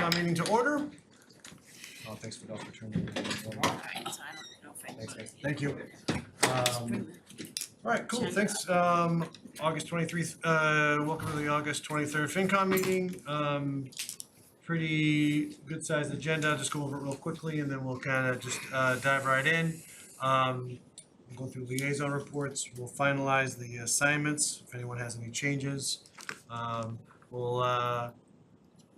FinCom meeting to order. Oh, thanks for turning it over. Thanks. Thank you. All right, cool, thanks. August 23rd, welcome to the August 23rd FinCom meeting. Pretty good sized agenda, just go over it real quickly and then we'll kind of just dive right in. We'll go through liaison reports, we'll finalize the assignments, if anyone has any changes. We'll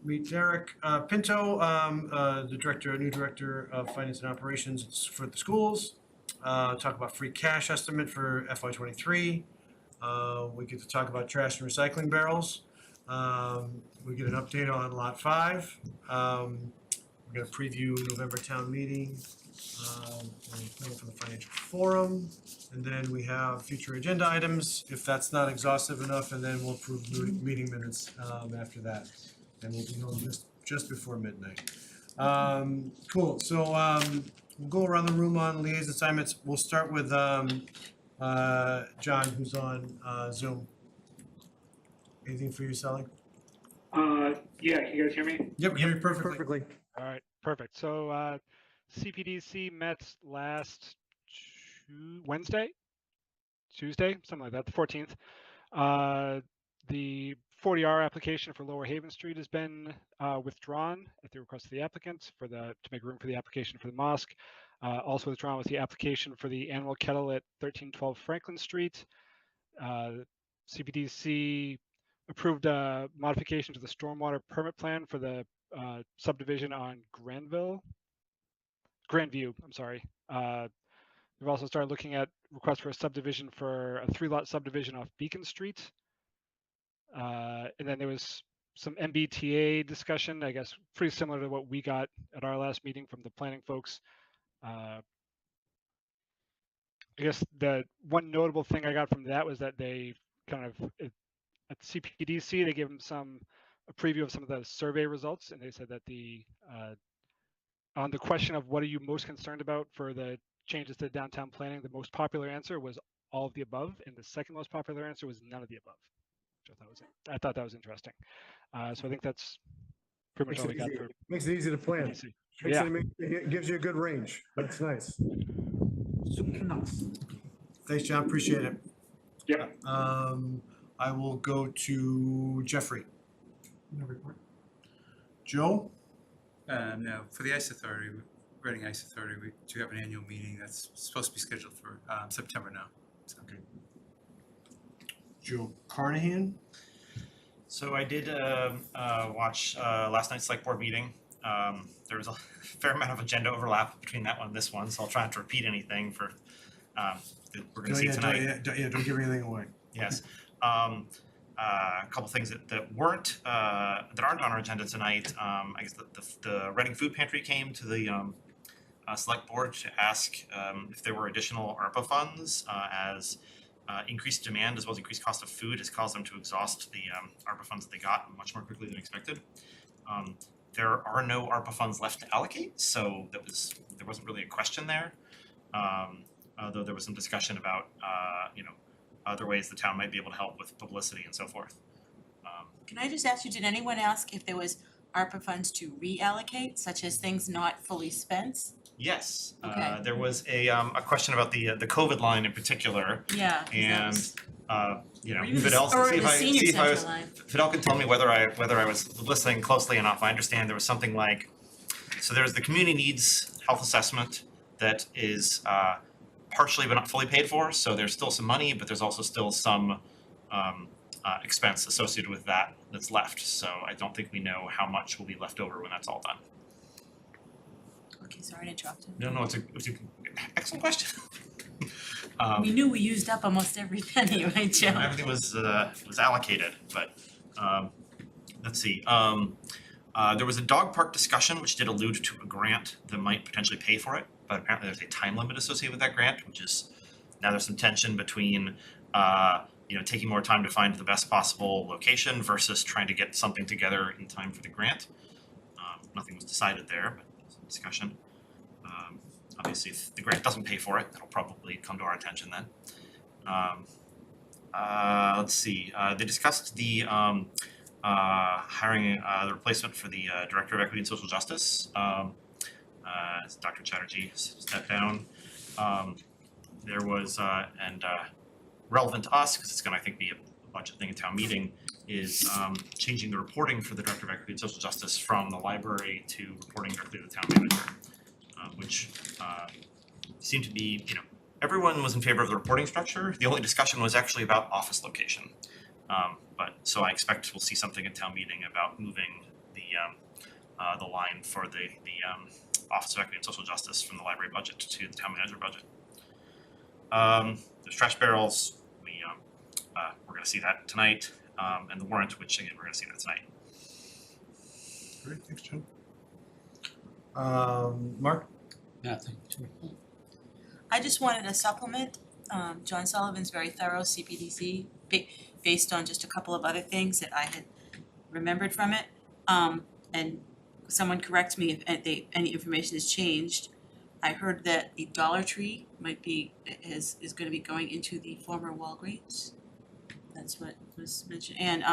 meet Derek Pinto, the new director of finance and operations for the schools. Talk about free cash estimate for FY23. We get to talk about trash and recycling barrels. We get an update on Lot 5. We're going to preview November town meeting. We're planning for the financial forum. And then we have future agenda items, if that's not exhaustive enough, and then we'll approve meeting minutes after that. And we'll be home just before midnight. Cool. So we'll go around the room on liaison assignments. We'll start with John, who's on Zoom. Anything for you, Sally? Yeah, can you guys hear me? Yep, hear you perfectly. All right, perfect. So CPDC met last Tuesday, something like that, the 14th. The 40R application for Lower Haven Street has been withdrawn at the request of the applicant to make room for the application for the mosque. Also withdrawn was the application for the animal kennel at 1312 Franklin Street. CPDC approved a modification to the stormwater permit plan for the subdivision on Grandview. We've also started looking at requests for a subdivision for a 3-lot subdivision off Beacon Street. And then there was some MBTA discussion, I guess, pretty similar to what we got at our last meeting from the planning folks. I guess the one notable thing I got from that was that they kind of, at CPDC, they gave them a preview of some of the survey results, and they said that on the question of what are you most concerned about for the changes to downtown planning, the most popular answer was all of the above, and the second most popular answer was none of the above. I thought that was interesting. So I think that's pretty much all we got. Makes it easy to plan. It gives you a good range. That's nice. Thanks, John. Appreciate it. Yeah. I will go to Jeffrey. No report. Joe? No. For the Ice Authority, Reading Ice Authority, we do have an annual meeting that's supposed to be scheduled for September now. So. Okay. Joe Carnahan? So I did watch last night's select board meeting. There was a fair amount of agenda overlap between that one and this one, so I'll try not to repeat anything for that we're going to see tonight. Don't give anything away. Yes. A couple things that weren't that aren't on our agenda tonight. I guess the Reading Food Pantry came to the select board to ask if there were additional ARPA funds as increased demand as well as increased cost of food has caused them to exhaust the ARPA funds that they got much more quickly than expected. There are no ARPA funds left to allocate, so there wasn't really a question there. Though there was some discussion about other ways the town might be able to help with publicity and so forth. Can I just ask you, did anyone ask if there was ARPA funds to reallocate, such as things not fully spent? Yes, Okay. there was a question about the COVID line in particular. Yeah. And Fidel, Fidel can tell me whether I was listening closely enough. I understand there was something like, so there's the community needs health assessment that is partially but not fully paid for. So there's still some money, but there's also still some expense associated with that that's left. So I don't think we know how much will be left over when that's all done. Okay, sorry to interrupt you. No, it's an excellent question. We knew we used up almost every penny, right, Joe? Everything was allocated, but let's see. There was a dog park discussion which did allude to a grant that might potentially pay for it, but apparently there's a time limit associated with that grant, which is now there's some tension between taking more time to find the best possible location versus trying to get something together in time for the grant. Nothing was decided there, but some discussion. Obviously, if the grant doesn't pay for it, that'll probably come to our attention then. Let's see. They discussed the hiring the replacement for the Director of Equity and Social Justice. Dr. Chatterjee stepped down. There was, relevant to us, because it's going to, I think, be a budget thing at town meeting, is changing the reporting for the Director of Equity and Social Justice from the library to reporting directly to the town manager, which seemed to be, everyone was in favor of the reporting structure. The only discussion was actually about office location. But so I expect we'll see something at town meeting about moving the line for the Office of Equity and Social Justice from the library budget to the town manager budget. There's trash barrels. We're going to see that tonight, and the warrant, which again we're going to see that tonight. Great, thanks, Jim. Mark? Nothing to report. I just wanted to supplement, John Sullivan's very thorough CPDC, based on just a couple of other things that I had remembered from it. And someone correct me if any information has changed. I heard that the Dollar Tree is gonna be going into the former Walgreens. That's what was mentioned, and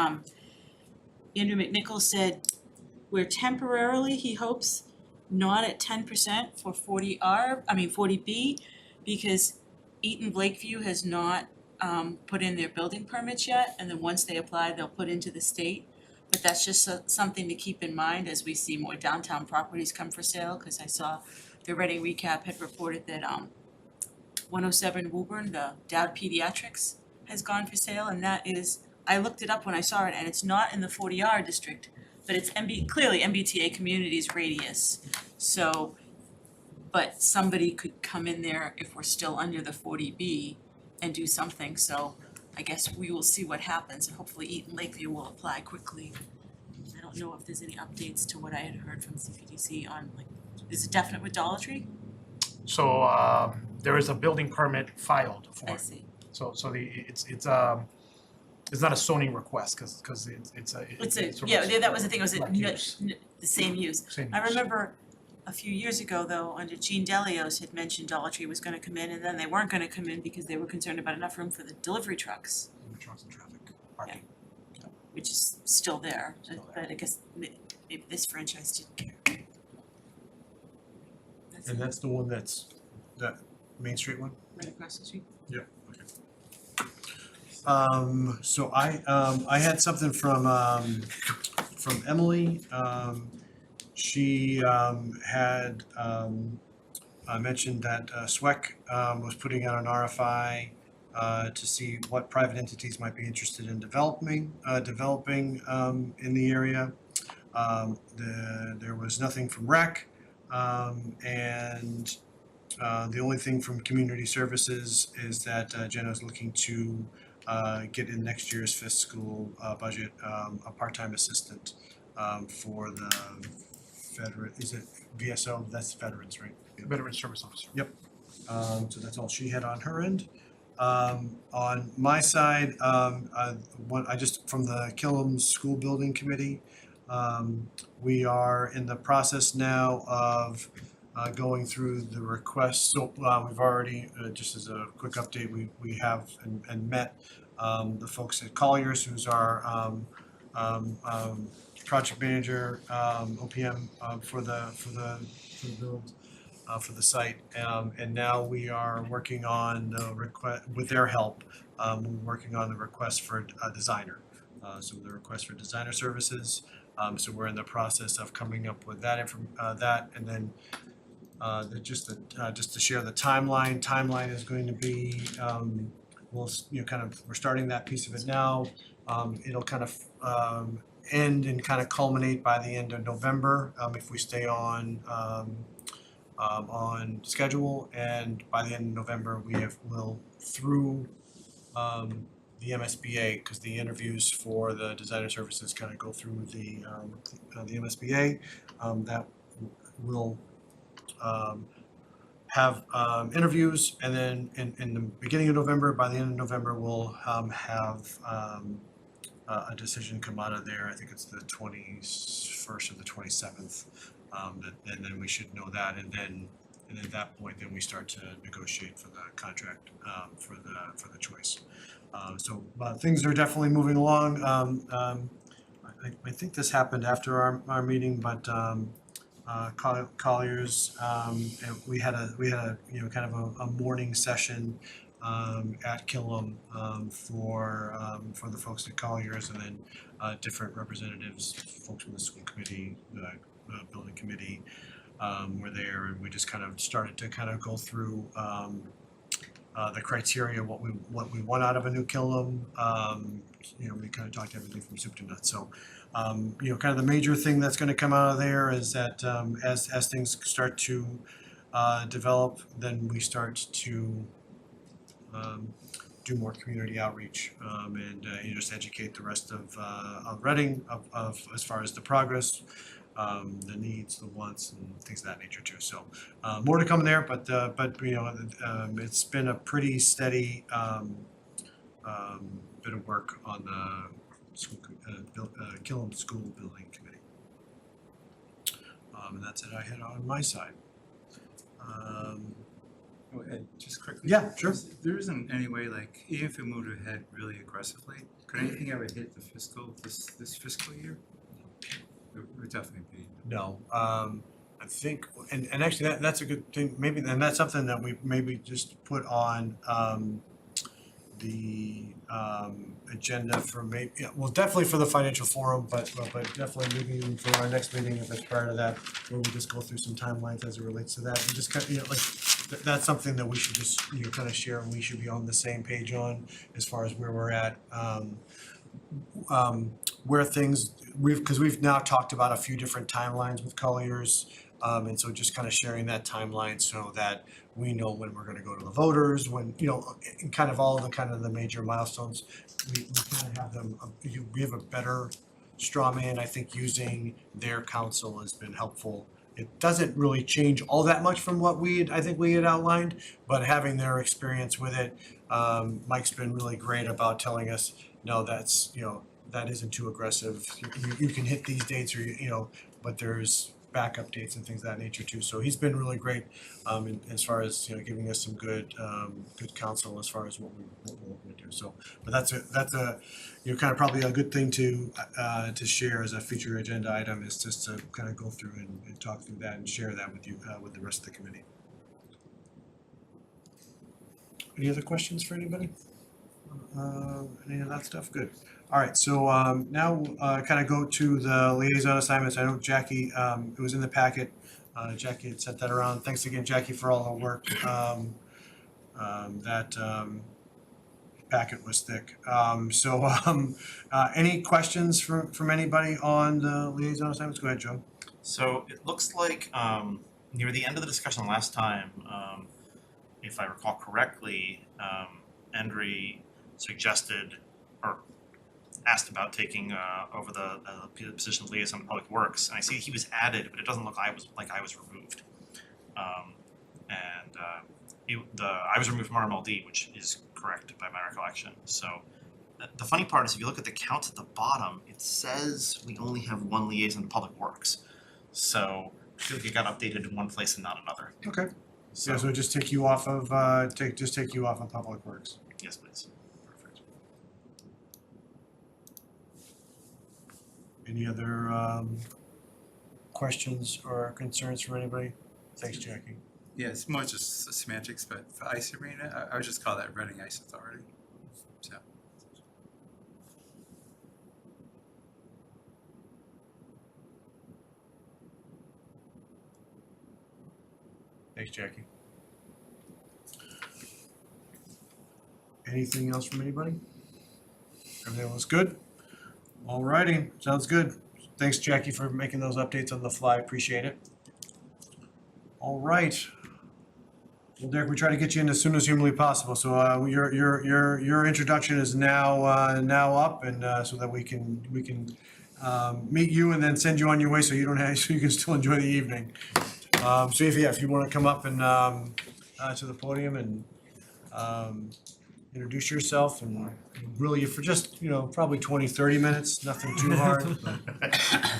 Andrew McNichol said we're temporarily, he hopes, not at 10% for 40B, because Eaton Lakeview has not put in their building permits yet, and then once they apply, they'll put into the state. But that's just something to keep in mind as we see more downtown properties come for sale, because I saw the Reading Recap had reported that 107 Woburn, the Dowd Pediatrics, has gone for sale, and that is, I looked it up when I saw it, and it's not in the 40R district, but it's clearly MBTA Communities radius. So, but somebody could come in there if we're still under the 40B and do something, so I guess we will see what happens, and hopefully Eaton Lakeview will apply quickly. I don't know if there's any updates to what I had heard from CPDC on, like, is it definite with Dollar Tree? So there is a building permit filed for I it. see. So it's not a zoning request because That was the thing, was it Like use. the same use? Same I use. remember a few years ago, though, under Gene Delios had mentioned Dollar Tree was gonna come in, and then they weren't gonna come in because they were concerned about enough room for the delivery trucks, Trucks and traffic, parking. which is still there, Still there. but I guess maybe this franchise didn't care. That's And it, that's the one that's, that Main Street one? right across the street. So I had something from Emily. She had mentioned that SWEC was putting out an RFI to see what private entities might be interested in developing in the area. There was nothing from REC, and the only thing from Community Services is that Jenna's looking to get in next year's fiscal budget a part-time assistant for the is it VSO? That's veterans, right? Veteran Service Officer. So that's all she had on her end. On my side, I just, from the Killam School Building Committee, we are in the process now of going through the requests. So we've already, just as a quick update, we have and met the folks at Colliers, who's our project manager, OPM for the build for the site, and now we are working on the request with their help. We're working on the request for a designer, so the request for designer services. So we're in the process of coming up with that and then just to share the timeline. Timeline is going to be we're starting that piece of it now. It'll kind of end and kind of culminate by the end of November if we stay on schedule, and by the end of November we'll through the MSBA, because the interviews for the designer services kind of go through the MSBA. That will have interviews, and then in the beginning of November, by the end of November, we'll have a decision come out of there. I think it's the 21st or the 27th, and then we should know that, and at that point, then we start to negotiate for the contract for the choice. So things are definitely moving along. I think this happened after our meeting, but Colliers, and we had a, you know, kind of a morning session at Killam for the folks at Colliers, and then different representatives, folks from the school committee, building committee, were there, and we just kind of started to kind of go through the criteria, what we want out of a new Killam. You know, we kind of talked everything from soup to nuts. So, you know, kind of the major thing that's going to come out of there is that as things start to develop, then we start to do more community outreach and you know, just educate the rest of Reading of as far as the progress, the needs, the wants, and things of that nature too. So more to come there, but you know, it's been a pretty steady bit of work on the school, Killam School Building Committee. And that's it I had on my side. Oh, Ed, just quickly. Yeah, sure. There isn't any way, like, even if we moved ahead really aggressively, could anything ever hit the this fiscal year? It would definitely be. No, I think, and actually that's a good thing, maybe, and that's something that we maybe just put on the agenda for maybe, yeah, well, definitely for the financial forum, but definitely maybe even for our next meeting, if it's prior to that, where we just go through some timelines as it relates to that, and just kind of, you know, like, that's something that we should just, you know, kind of share, and we should be on the same page on as far as where we're at. Where things, because we've now talked about a few different timelines with Colliers, and so just kind of sharing that timeline so that we know when we're gonna go to the voters, when, you know, and kind of all the kind of the major milestones, we kind of have them, we have a better straw man. I think using their counsel has been helpful. It doesn't really change all that much from what I think we had outlined, but having their experience with it, Mike's been really great about telling us, no, that's, you know, that isn't too aggressive. You can hit these dates, or you know, but there's backup dates and things of that nature too. So he's been really great as far as, you know, giving us some good counsel as far as what we're looking to do. So, but that's a you know, kind of probably a good thing to share as a future agenda item, is just to kind of go through and talk through that and share that with you with the rest of the committee. Any other questions for anybody? Any of that stuff? Good. All right, so now kind of go to the liaison assignments. I know Jackie, it was in the packet. Jackie had sent that around. Thanks again, Jackie, for all the work. That packet was thick. Any questions from anybody on the liaison assignments? Go ahead, Joe. So it looks like near the end of the discussion last time, if I recall correctly, Andre suggested or asked about taking over the position of liaison to public works, and I see he was added, but it doesn't look like I was removed. I was removed from RMLD, which is correct by my recollection. So the funny part is, if you look at the count at the bottom, it says we only have one liaison to public works. So I feel like it got updated in one place and not another. Okay. So, So just take you off of take you off of Public Works. yes, please. Perfect. Any other questions or concerns from anybody? Thanks, Jackie. Yeah, it's more just semantics, but for Ice Arena, I would just call that Reading Ice Authority. So. Thanks, Jackie. Anything else from anybody? Everything else good? All righty, sounds good. Thanks, Jackie, for making those updates on the fly. Appreciate it. All right. Well, Derek, we try to get you in as soon as humanly possible. So your introduction is now up, and so that we can meet you and then send you on your way, so you don't have, so you can still enjoy the evening. So if you want to come up and to the podium and introduce yourself, and really for just, you know, probably 20-30 minutes, nothing too hard.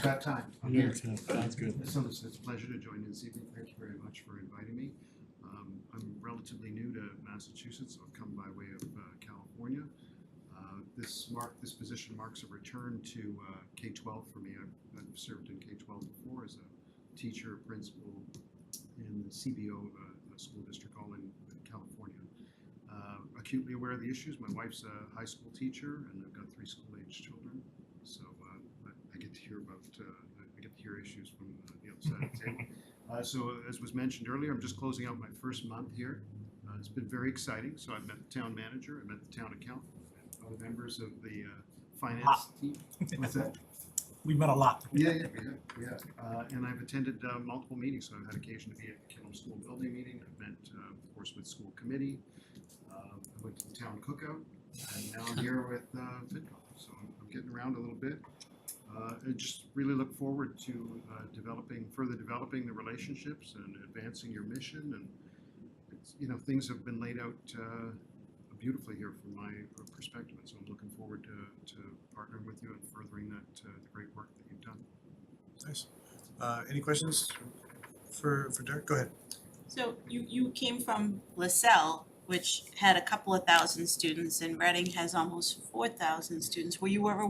That time. I'm here. Sounds good. So it's a pleasure to join you this evening. Thank you very much for inviting me. I'm relatively new to Massachusetts. I've come by way of California. this position marks a return to K-12 for me. I've served in K-12 before as a teacher, principal in the CBO school district all in California. Acutely aware of the issues. My wife's a high school teacher, and I've got 3 school-age children, so I get to hear about I get to hear issues from the outside of the table. So as was mentioned earlier, I'm just closing out my first month here. It's been very exciting. So I've met the town manager, I met the town accountant, other members of the finance team. What's that? We've met a lot. Yeah, we have. And I've attended multiple meetings, so I've had occasion to be at the Killam School Building meeting. I've met, of course, with school committee. I went to the town cookout, and now I'm here with FinCom. So I'm getting around a little bit. I just really look forward to further developing the relationships and advancing your mission. And it's, things have been laid out beautifully here from my perspective, and so I'm looking forward to partnering with you and furthering the great work that you've done. Nice. Any questions for Derek? Go ahead. So you came from LaSalle, which had a couple of thousand students, and Reading has almost 4,000 students. Were you ever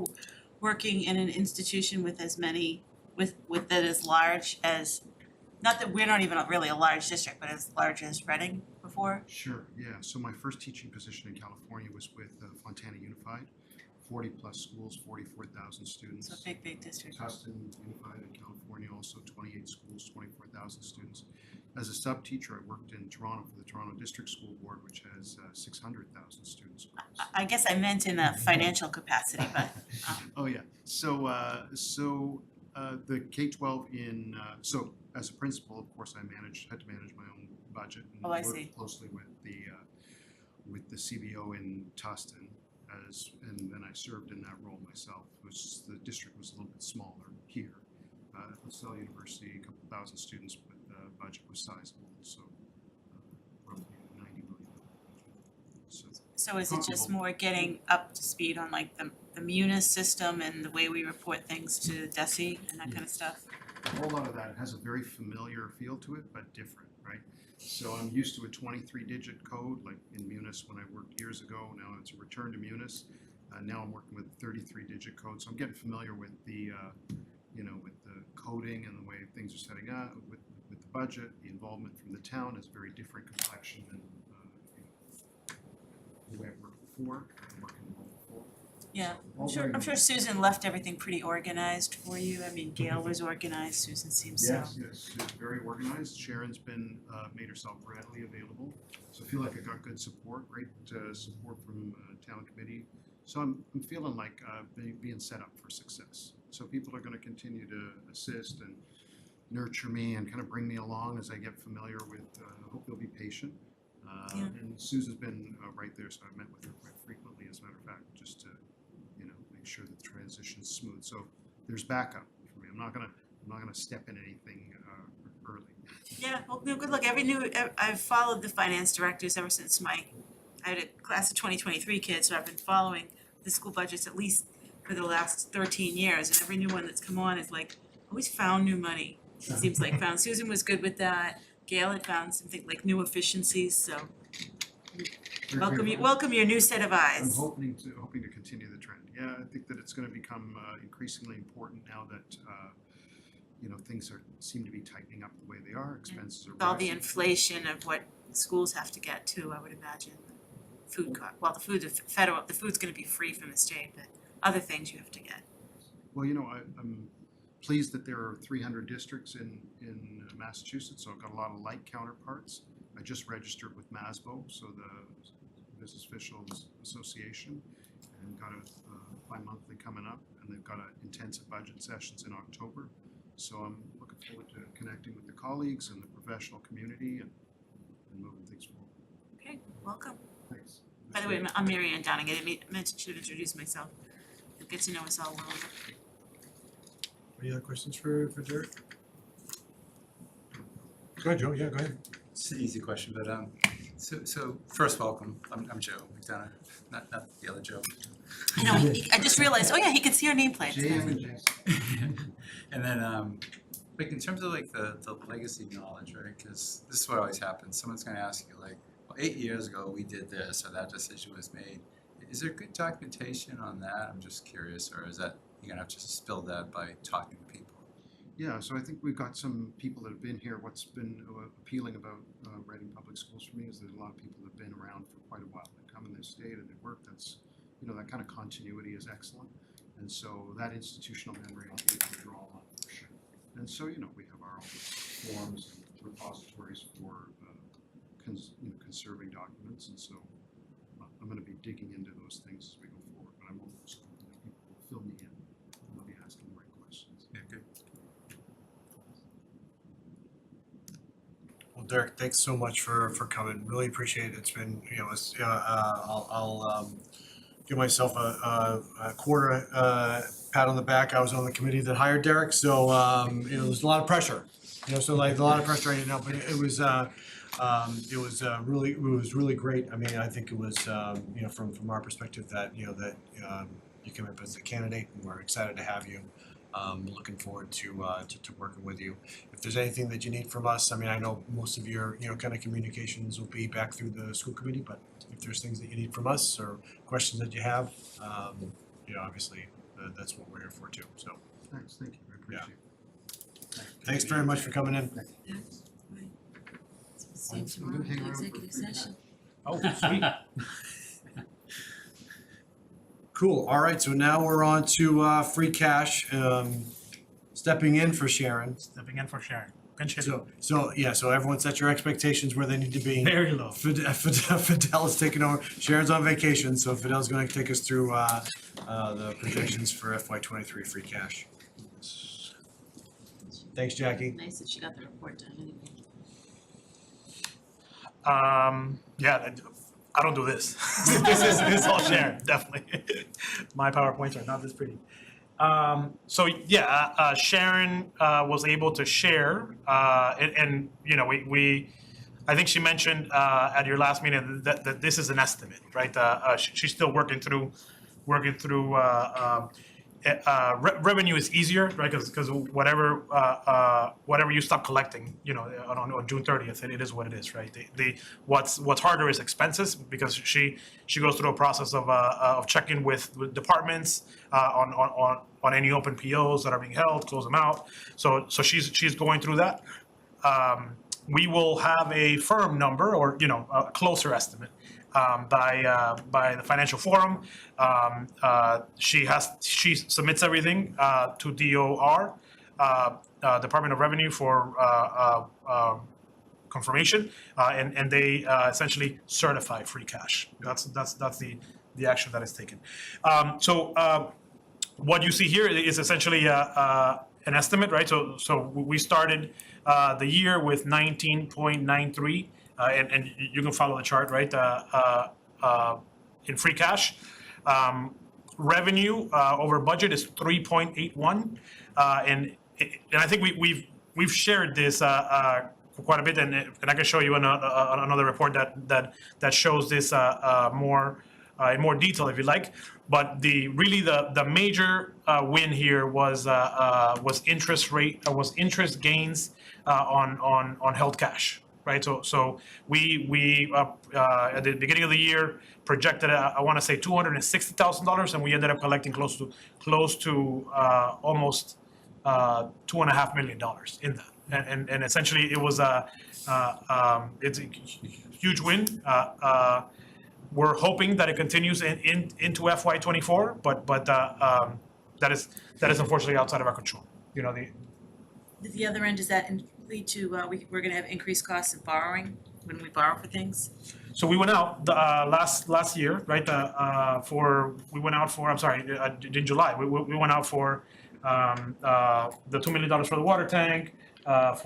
working in an institution with as many, with that as large as, not that we're not even really a large district, but as large as Reading before? Sure, yeah. So my first teaching position in California was with Fontana Unified, 40 plus schools, 44,000 students. So big district. Tustin Unified in California, also 28 schools, 24,000 students. As a sub-teacher, I worked in Toronto for the Toronto District School Board, which has 600,000 students. I guess I meant in a financial capacity, but Oh, yeah. So the K-12 so as a principal, of course, had to manage my own budget and Oh, I see. work closely with the CBO in Tustin, and then I served in that role myself. The district was a little bit smaller here. LaSalle University, a couple thousand students, but the budget was sizable, so roughly $90 million. so is it just more getting up to speed on like the Munis system and the way we report things to DESE and that kind of stuff? A whole lot of that, it has a very familiar feel to it, but different, right? So I'm used to a 23-digit code, like in Munis when I worked years ago. Now it's a return to Munis. Now I'm working with 33-digit code, so I'm getting familiar with the, with the coding and the way things are setting up, with the budget. The involvement from the town is a very different complexion than the way I worked before. I'm working before. Yeah, All I'm very sure Susan left everything pretty organized for you. I mean, Gail was organized, Susan seems so. Yes, she's very organized. Sharon's been, made herself readily available. So I feel like I got good support, great support from town committee. So I'm feeling like being set up for success. So people are gonna continue to assist and nurture me and kind of bring me along as I get familiar with, I hope they'll be patient. Yeah. And Susan's been right there, so I've met with her quite frequently, as a matter of fact, just to, make sure that the transition's smooth. So there's backup for me. I'm not gonna step in anything early. Yeah, well, no, good luck. I've followed the finance directors ever since I had a class of 2023 kids, so I've been following the school budgets at least for the last 13 years, and every new one that's come on is like, always found new money. It seems like Susan was good with that. Gail had found something like new efficiencies, so welcome your new set of I'm eyes. hoping to continue the trend. Yeah, I think that it's going to become increasingly important now that things seem to be tightening up the way they are. Expenses are With all the rising. inflation of what schools have to get to, I would imagine. Food cost, well, the food's gonna be free from the state, but other things you have to get. Well, I'm pleased that there are 300 districts in Massachusetts, so I've got a lot of like counterparts. I just registered with MASBO, so the Business Officials Association, and got a bi-monthly coming up, and they've got intensive budget sessions in October. So I'm looking forward to connecting with the colleagues and the professional community and moving things forward. Okay, welcome. Thanks. By the way, I'm Mary Ann Downing. I should introduce myself. You'll get to know us all well. Any other questions for Derek? Go ahead, Joe. Yeah, go ahead. It's an easy question, but so first welcome. I'm Joe McDonough, not the other Joe. I know, I just realized, oh yeah, he can see our nameplates. James. And then like in terms of like the legacy knowledge, right? Because this is what always happens. Someone's gonna ask you like, well, 8 years ago we did this or that decision was made, Is there good documentation on that? I'm just curious, or is that, you're gonna have to spill that by talking to people? Yeah, so I think we've got some people that have been here. What's been appealing about Reading Public Schools for me is there's a lot of people that have been around for quite a while. They come and they've stayed and they work. That's, that kind of continuity is excellent. And so that institutional memory I'll be able to draw on for sure. And so, we have our own forms and repositories for conserving documents. And so I'm going to be digging into those things as we go forward. But I won't lose hope that people will fill me in and I'll be asking the right questions. Yeah, good. Well, Derek, thanks so much for coming. Really appreciate it. It's been, I'll give myself a quarter pat on the back. I was on the committee that hired Derek, so there's a lot of pressure. So like a lot of pressure right now, but it was really great. I mean, I think it was from our perspective that you came up as a candidate, and we're excited to have you. Looking forward to working with you. If there's anything that you need from us, I mean, I know most of your kind of communications will be back through the school committee, but if there's things that you need from us or questions that you have, obviously that's what we're here for too. So Thanks, thank you, I appreciate it. thanks very much for coming in. See you I'm tomorrow gonna hang in around for executive free session. Oh, sweet. Cool. All right. So now we're on to free cash. Stepping in for Sharon. Stepping in for Sharon. Continue. So everyone set your expectations where they need to be. Very low. Fidel is taking over. Sharon's on vacation, so Fidel's going to take us through the projections for FY23 free cash. Thanks, Jackie. Nice that she got the report done anyway. Yeah, I don't do this. This is all Sharon, definitely. My PowerPoints are not this pretty. Sharon was able to share, and I think she mentioned at your last meeting that this is an estimate, right? She's still working through revenue is easier, right? Because whatever you stop collecting, on June 30th, it is what it is, right? What's harder is expenses, because she goes through a process of checking with departments on any open POs that are being held, close them out. So she's going through that. We will have a firm number, or a closer estimate by the financial forum. She submits everything to DOR, Department of Revenue, for confirmation, and they essentially certify free cash. That's the action that is taken. What you see here is essentially an estimate, right? So we started the year with 19.93. And you can follow the chart, right? In free cash, revenue over budget is 3.81, and I think we've shared this quite a bit, and I can show you another report that shows this more in more detail if you like. But the major win here was interest gains on held cash. Right, so we at the beginning of the year projected I want to say $260,000, and we ended up collecting close to almost $2.5 million in that, and essentially it was it's a huge win. We're hoping that it continues into FY24, but that is unfortunately outside of our control. The other end, does that lead to we're going to have increased costs of borrowing when we borrow for things? So we went out last year, right? In July. We went out for the $2 million for the water tank. It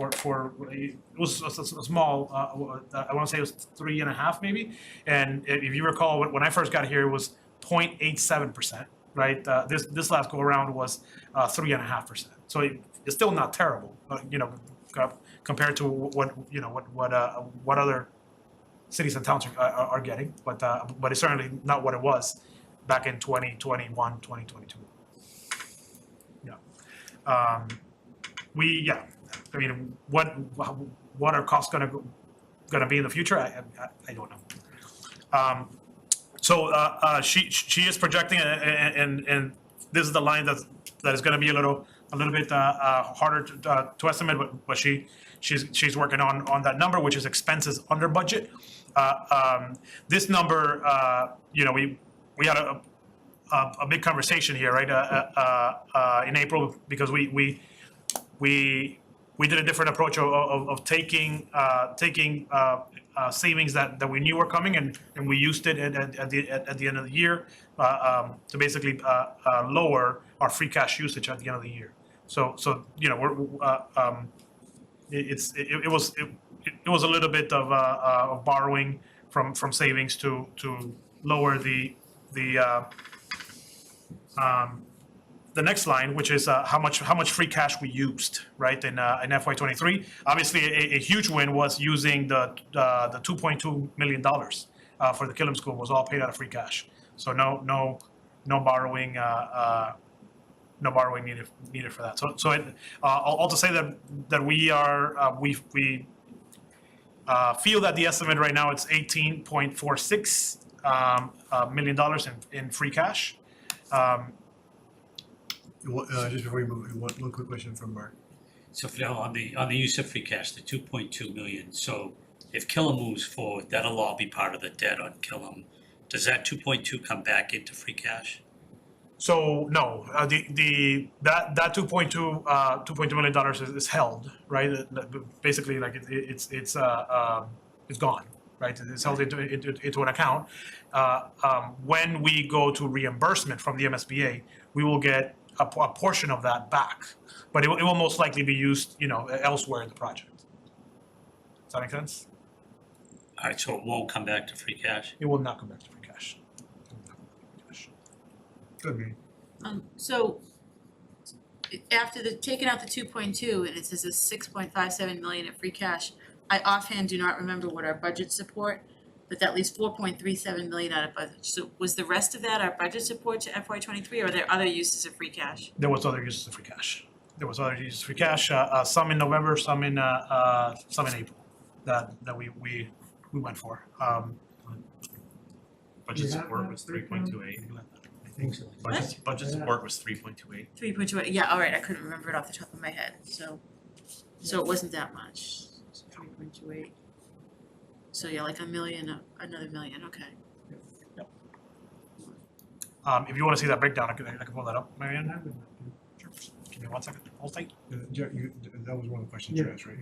was a small. I want to say it was 3.5 maybe. And if you recall, when I first got here, it was 0.87%. Right. This last go around was 3.5%. So it's still not terrible, compared to what other cities and towns are getting, but it's certainly not what it was back in 2021, 2022. Yeah. I mean, what are costs gonna be in the future? I don't know. So she is projecting, and this is the line that is going to be a little bit harder to estimate, but she's working on that number, which is expenses under budget. This number, we had a big conversation here, right, in April, because we did a different approach of taking savings that we knew were coming, and we used it at the end of the year to basically lower our free cash usage at the end of the year. So it was a little bit of borrowing from savings to lower the next line, which is how much free cash we used, right, in FY23. Obviously, a huge win was using the $2.2 million for the Killam School was all paid out of free cash. So no borrowing needed for that. So all to say that we feel that the estimate right now it's $18.46 million in free cash. Just before we move, one quick question from Mark. So Fidel, on the use of free cash, the 2.2 million, so if Killam moves forward, that'll all be part of the debt on Killam. Does that 2.2 come back into free cash? So no, that $2.2 million is held, right? Basically, like it's gone, right? It's held into an account. When we go to reimbursement from the MSBA, we will get a portion of that back, but it will most likely be used, elsewhere in the project. Does that make sense? All right, so it won't come back to free cash? It will not come back to free cash. Good, man. So after taking out the 2.2 and it says it's 6.57 million in free cash, I offhand do not remember what our budget support, but that leaves 4.37 million out of budget. So was the rest of that our budget support to FY23, or are there other uses of free cash? There was other uses of free cash. Some in November, some in April that we went for. Budget support was 3.28. I think so. Budget support was 3.28. 3.2, yeah, all right, I couldn't remember it off the top of my head, so it wasn't that much. 3.28. So yeah, like another million, okay. If you want to see that breakdown, I can pull that up, Marianne. Sure. Give me 1 second. Hold tight. That was one of the questions you asked, right?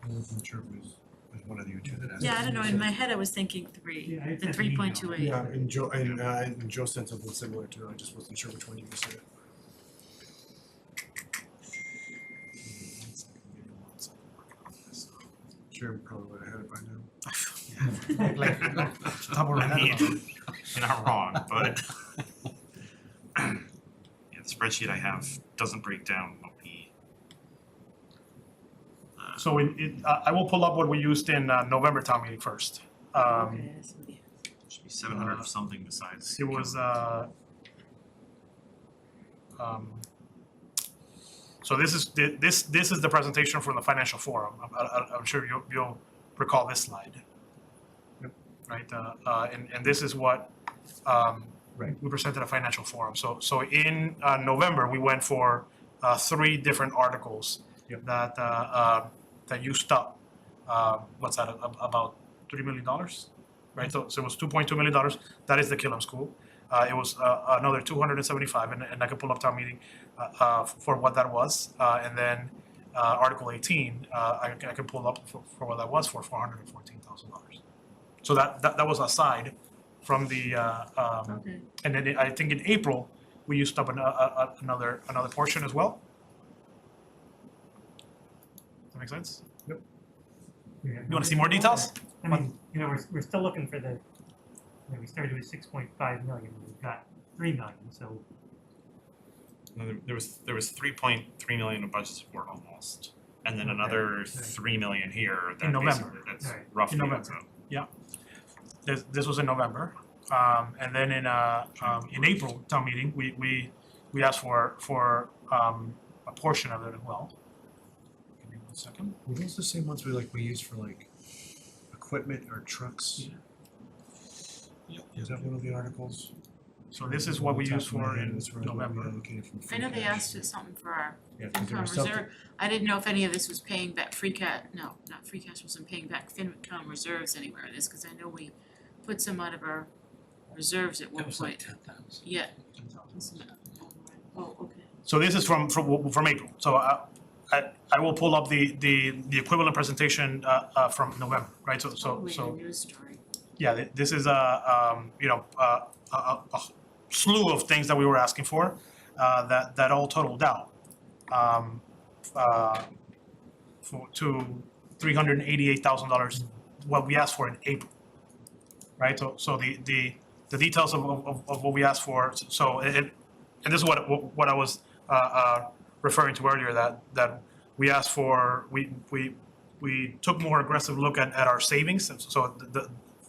I wasn't sure if it was one of you two that asked. Yeah, I don't know, in my head I was thinking the 3.28. Yeah, and Joe said something similar too, I just wasn't sure which one you said it. Sure, probably would have had it by now. You're not wrong, but yeah, the spreadsheet I have doesn't break down what we. So I will pull up what we used in November town meeting first. Okay, I see. Should be 700 or something besides. It was so this is the presentation from the financial forum. I'm sure you'll recall this slide. Yep. Right, and this is what Right. we presented at financial forum. So in November we went for 3 different articles. Yep. that used up what's that, about $3 million, right? So it was $2.2 million. That is the Killam School. It was another 275, and I can pull up town meeting for what that was. And then Article 18, I can pull up for what that was for $414,000. So that was aside from the Okay. and then I think in April we used up another portion as well. Does that make sense? Yep. You want to see more details? I mean, we're still looking for we started with 6.5 million, we've got 3 million, so. There was 3.3 million of budget support almost, and then another 3 million here. That November. basically- That's Alright. roughly. In November. This was in November, and then in April town meeting we asked for a portion of it as well. Give me 1 second. Were those the same ones we used for like equipment or trucks? Is that one of the articles? So this is what we Off the top use of my for head, in that's what we November. allocated from I know free they cash. asked for something for our Yeah, 'cause there FinCom was something- reserve. I didn't know if any of this was paying back not free cash wasn't paying back FinCom reserves anywhere in this, cause I know we put some out of our reserves at one That was like point. 10,000. Yeah. Oh, okay. So this is from April. So I will pull up the equivalent presentation from November, right? So Probably so a news story. yeah, this is a slew of things that we were asking for that all totaled out to $388,000 what we asked for in April, right? So the details of what we asked for. So and this is what I was referring to earlier, that we asked for, we took more aggressive look at our savings. So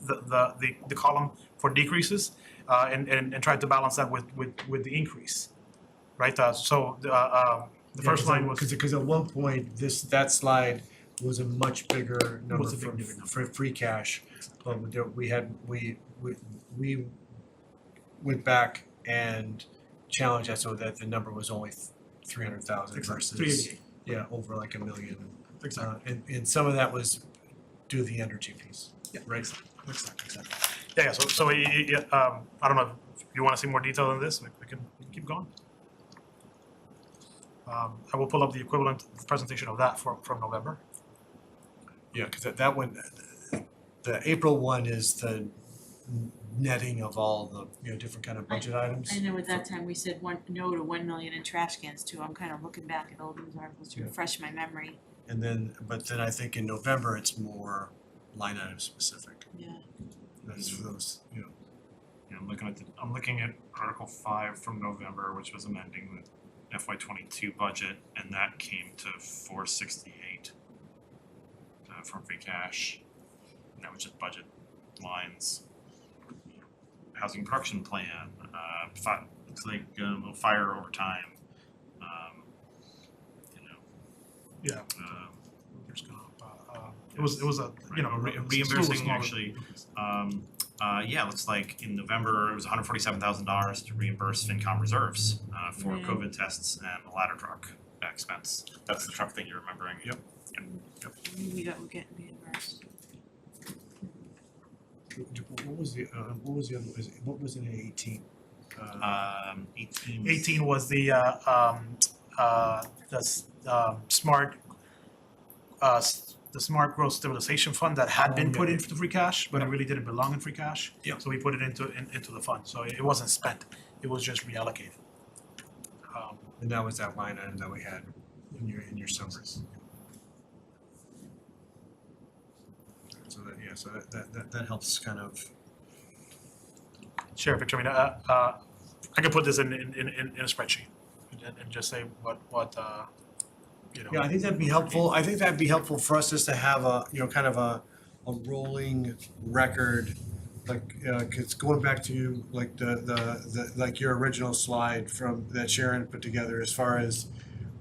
the column for decreases and tried to balance that with the increase, right? The first line was. Because at one point, that slide was a much bigger number Was a big number. for free cash. We went back and challenged that so that the number was only 300,000 versus, 388. yeah, over like $1 million. Exactly. And some of that was due to the energy piece. Yeah. Right. Exactly. Yeah, so I don't know if you want to see more detail on this, we can keep going. I will pull up the equivalent presentation of that from November. Yeah, because that one, the April one is the netting of all the, different kind of budget items. I know at that time we said no to 1 million in trash cans too. I'm kind of looking back at old news articles to Yeah. refresh my memory. And then, but then I think in November, it's more line item specific. Yeah. That's for those, Yeah, I'm looking at Article 5 from November, which was amending the FY22 budget, and that came to 468 from free cash. And that was just budget lines. Housing production plan, looks like a little fire overtime. Yeah. Um, There's kind of, it was a, reimbursing actually, yeah, looks like in November, it was $147,000 to reimburse FinCom reserves for Yeah. COVID tests and the ladder truck expense. That's the truck that you're remembering. Yep. We're getting reimbursed. what was the other, what was in 18? 18. 18 was the smart the smart growth stabilization fund that had been put into free cash, but it really didn't belong in free cash. Yeah. So we put it into the fund, so it wasn't spent, it was just reallocated. And that was that line item that we had in your summaries. So that helps kind of. Share a picture, I mean, I could put this in a spreadsheet and just say what Yeah, I think that'd be helpful. I think that'd be helpful for us just to have a, kind of a rolling record, like, 'cause going back to like the like your original slide that Sharon put together as far as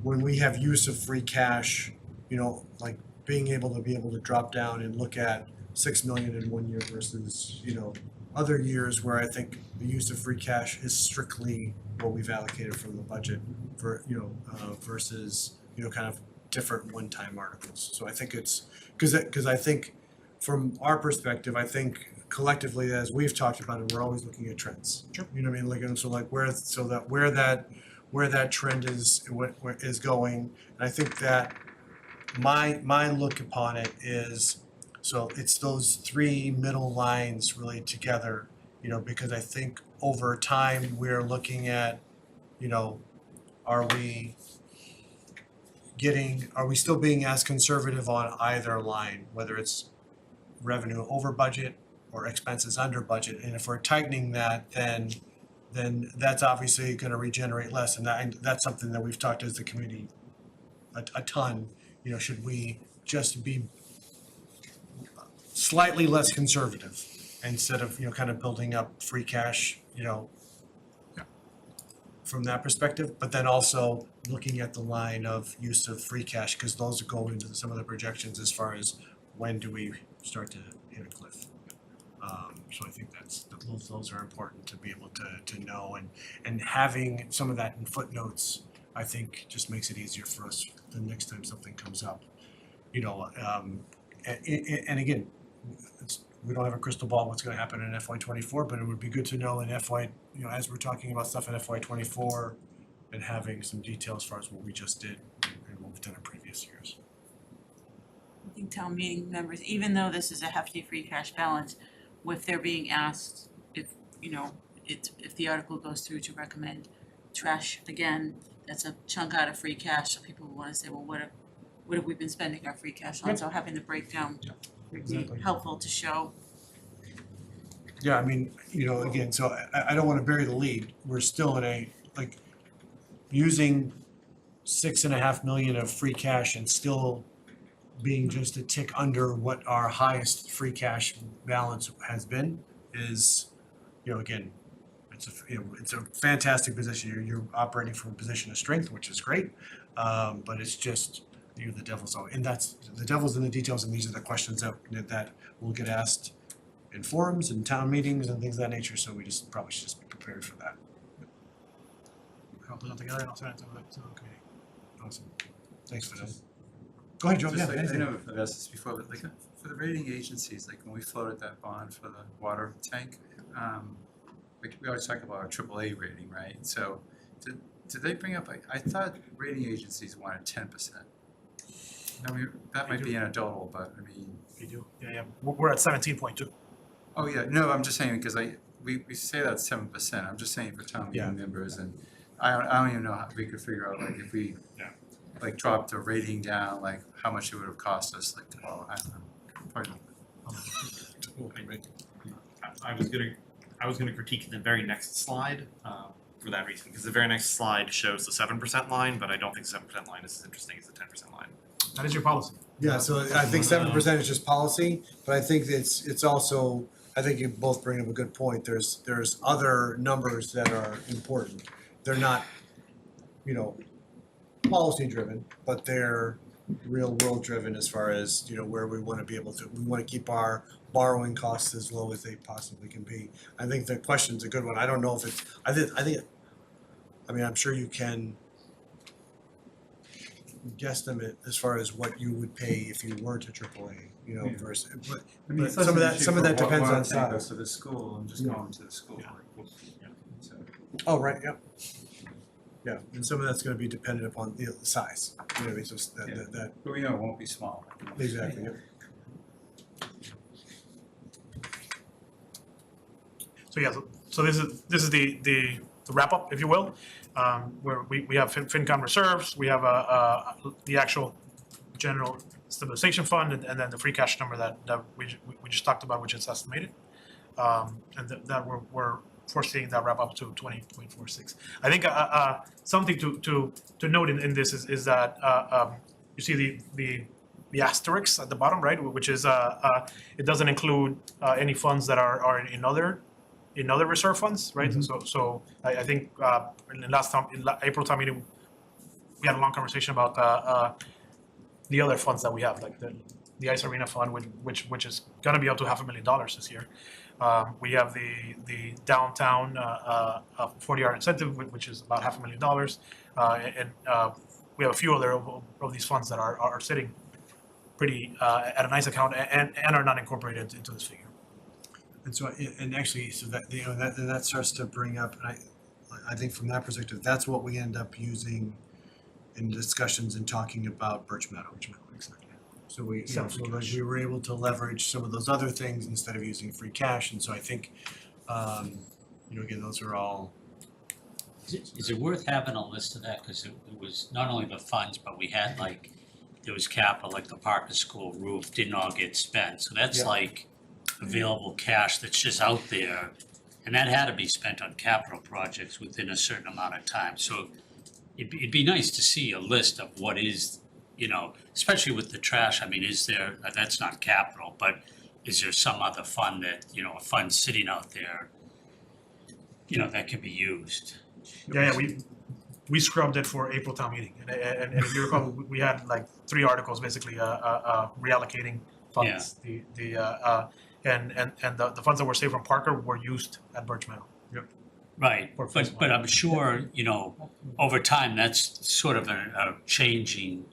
when we have use of free cash, like being able to drop down and look at 6 million in one year versus, other years where I think the use of free cash is strictly what we've allocated from the budget for, versus, kind of different one-time articles. So I think it's, because I think from our perspective, I think collectively, as we've talked about it, we're always looking at trends. Sure. You know what I mean? Like, and so like where that trend is, where is going. And I think that my look upon it is, so it's those three middle lines really together, because I think over time, we're looking at, are we still being as conservative on either line, whether it's revenue over budget or expenses under budget? And if we're tightening that, then that's obviously gonna regenerate less, and that's something that we've talked as the committee a ton. Should we just be slightly less conservative instead of, kind of building up free cash, from that perspective, but then also looking at the line of use of free cash, because those go into some of the projections as far as when do we start to hit a cliff. So I think that's, those are important to be able to know, and having some of that in footnotes, I think just makes it easier for us the next time something comes up. You know, and again, we don't have a crystal ball what's gonna happen in FY '24, but it would be good to know in FY, you know, as we're talking about stuff in FY '24 and having some detail as far as what we just did and what we've done in previous years. I think town meeting members, even though this is a hefty free cash balance, if they're being asked if, you know, if the article goes through to recommend trash again, that's a chunk out of free cash, so people wanna say, well, what have we been spending our free cash on? Yep. So having the breakdown would be Exactly. helpful to show. Yeah, I mean, you know, again, so I don't wanna bury the lead, we're still in a, like, using 6.5 million of free cash and still being just a tick under what our highest free cash balance has been is, you know, again, it's a fantastic position, you're operating from a position of strength, which is great, but it's just, you're the devil's always, and that's, the devil's in the details, and these are the questions that will get asked in forums and town meetings and things of that nature, so we just probably should just be prepared for that. I'll put it together and I'll send it to the committee. Awesome. Thanks for that. Go ahead, Joe. Just Yeah, like, I anything. know I've asked this before, but like for the rating agencies, like when we floated that bond for the water tank, we always talk about our AAA rating, right? So did they bring up, like, I thought rating agencies wanted 10%. I mean, that might be anecdotal, but I mean, We do, yeah, we're at 17.2. oh yeah, no, I'm just saying, because we say that's 7%, I'm just saying for town Yeah. meeting members, and I don't even know how we could figure out, like, if we like dropped a rating down, like how much it would have cost us, like, well, I don't know, probably not. I was gonna critique the very next slide, for that reason, because the very next slide shows the 7% line, but I don't think the 7% line is as interesting as the 10% line. That is your policy. Yeah, so I think 7% is just policy, but I think it's also, I think you both bring up a good point. There's other numbers that are important. They're not, you know, policy driven, but they're real world driven as far as, you know, where we wanna be able to, we wanna keep our borrowing costs as low as they possibly can be. I think the question's a good one. I don't know if it's, I mean, I'm sure you can guesstimate as far as what you would pay if you were to AAA, you know, Yeah. versus, but I mean, But it's some of less that- an issue some of for that depends water on tank size. goes to the school, I'm just Yeah. going to the school, Yeah. like, so. oh, right, yeah. Yeah, and some of that's gonna be dependent upon the size, you know what I mean, so Yeah. that, But we know it won't be small. exactly, yeah. So yeah, so this is the wrap up, if you will, where we have FinCom reserves, we have the actual general stabilization fund, and then the free cash number that we just talked about, which is estimated, and that we're foreseeing that wrap up to 20.46. I think something to note in this is that you see the asterisk at the bottom, right, which is it doesn't include any funds that are in other reserve funds, right? Mhm. So I think in the April time meeting, we had a long conversation about the other funds that we have, like the Ice Arena Fund, which is gonna be up to $500,000 this year. We have the downtown 40-hour incentive, which is about $500,000, and we have a few other of these funds that are sitting pretty at a nice account and are not incorporated into this figure. And so, and actually, so that, you know, that starts to bring up, and I think from that perspective, that's what we end up using in discussions and talking about Birch Meadow. Exactly. So we, you know, so like we were able to leverage some of those other things instead of using free cash, and so I think, you know, again, those are all. Is it worth having a list of that? Cause it was not only the funds, but we had like, there was capital, like the Parker School roof didn't all get spent, so that's Yeah. like available cash that's just out there. And that had to be spent on capital projects within a certain amount of time, so it'd be nice to see a list of what is, you know, especially with the trash, I mean, is there, that's not capital, but is there some other fund that, you know, a fund sitting out there, you know, that could be used? Yeah, we scrubbed it for April town meeting, and if you recall, we had like 3 articles basically reallocating funds. and the funds that were saved from Parker were used at Birch Meadow. Right, For phase but I'm sure, over time, that's sort of a changing,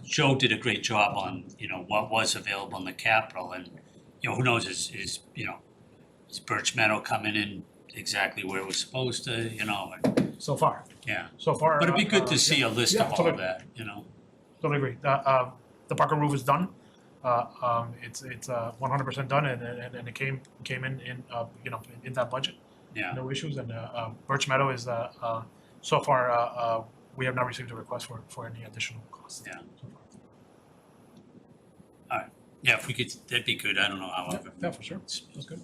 Joe did a great job on, what was available in the capital, and, who knows, is Birch Meadow coming in exactly where it was supposed to, and, So far, yeah. so far. But it'd be good yeah, to see a list yeah, of all totally. of that, Totally agree. The Parker roof is done. It's 100% done, and it came in in that budget. yeah. No issues, and Birch Meadow is so far we have not received a request for any additional costs. Yeah. So far. Yeah, if we could, that'd be good, I don't know how. Yeah, for sure. That's good.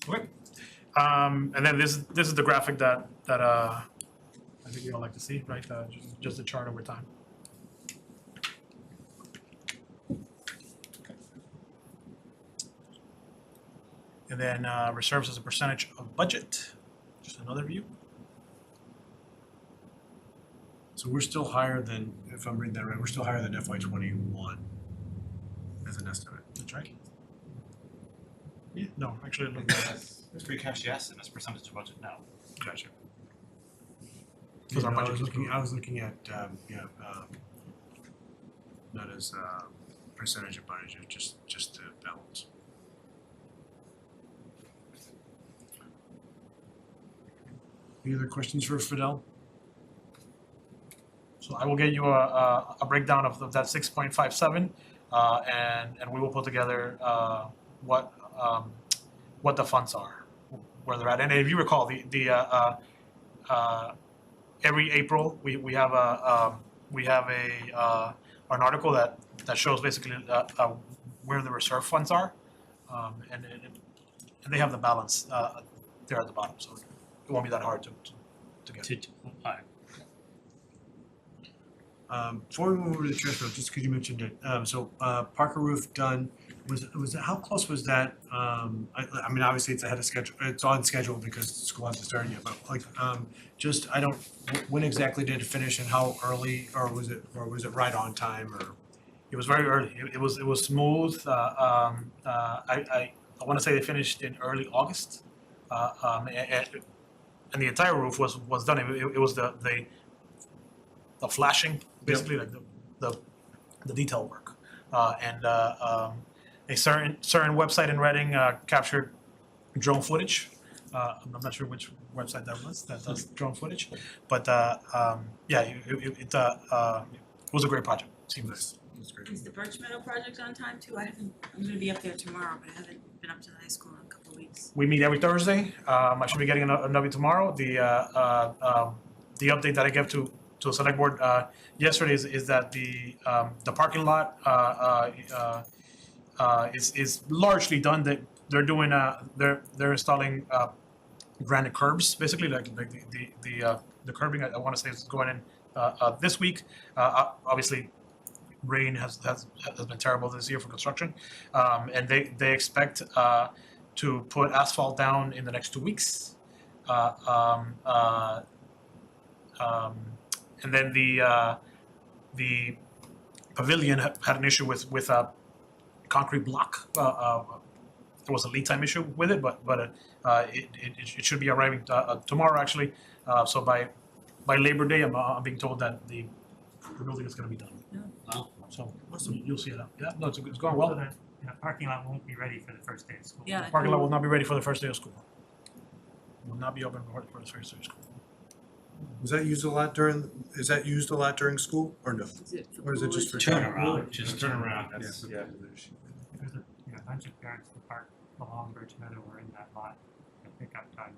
Okay. And then this is the graphic that I think you all like to see, right? Just the chart over time. And then reserves as a percentage of budget, just another view. So we're still higher than, if I'm reading that right, we're still higher than FY '21 as an estimate. That's right. Yeah, no, actually, look at Free cash, yes, and as percentage of budget, no. Gotcha. Because our I budget was is looking, I was looking at, not as percentage of budget, just the balance. Any other questions for Fidel? So I will get you a breakdown of that 6.57, and we will put together what the funds are, where they're at. And if you recall, the every April we have an article that shows basically where the reserve funds are, and they have the balance there at the bottom, so it won't be that hard to get. All right. Before we move over to the transfer, just because you mentioned it, so Parker roof done, was it, how close was that? I mean, obviously it's ahead of schedule, it's on schedule because school hasn't started yet, but like, just, when exactly did it finish and how early, or was it right on time, or? It was very early. It was smooth. I want to say they finished in early August, and the entire roof was done. It was the flashing, basically, like the detail work, and a certain website in Reading captured drone footage. I'm not sure which website that was that does drone footage, but yeah, it was a great project. Seemed nice. That's great. Is the Birch Meadow project on time too? I'm gonna be up there tomorrow, but I haven't been up to the high school in a couple of weeks. We meet every Thursday. I should be getting an update tomorrow. The update that I gave to the select board yesterday is that the parking lot is largely done. They're doing they're installing granite curbs, basically like the curbing. I want to say is going in this week. Obviously, rain has been terrible this year for construction, and they expect to put asphalt down in the next 2 weeks. And then the pavilion had an issue with a concrete block. There was a lead time issue with it, but it should be arriving tomorrow actually. So by Labor Day, I'm being told that the building is going to be done. Wow. So you'll see it. Yeah, no, it's going So well. the parking lot won't be ready for the first day of school. Yeah. The parking lot will not be ready for the first day of school. Will not be open for the first day of school. Was that used a lot during school, or no? Or is it just for? Turnaround, just Turnaround, There's a bunch of parents that park along Birch Meadow or in that lot at pickup time.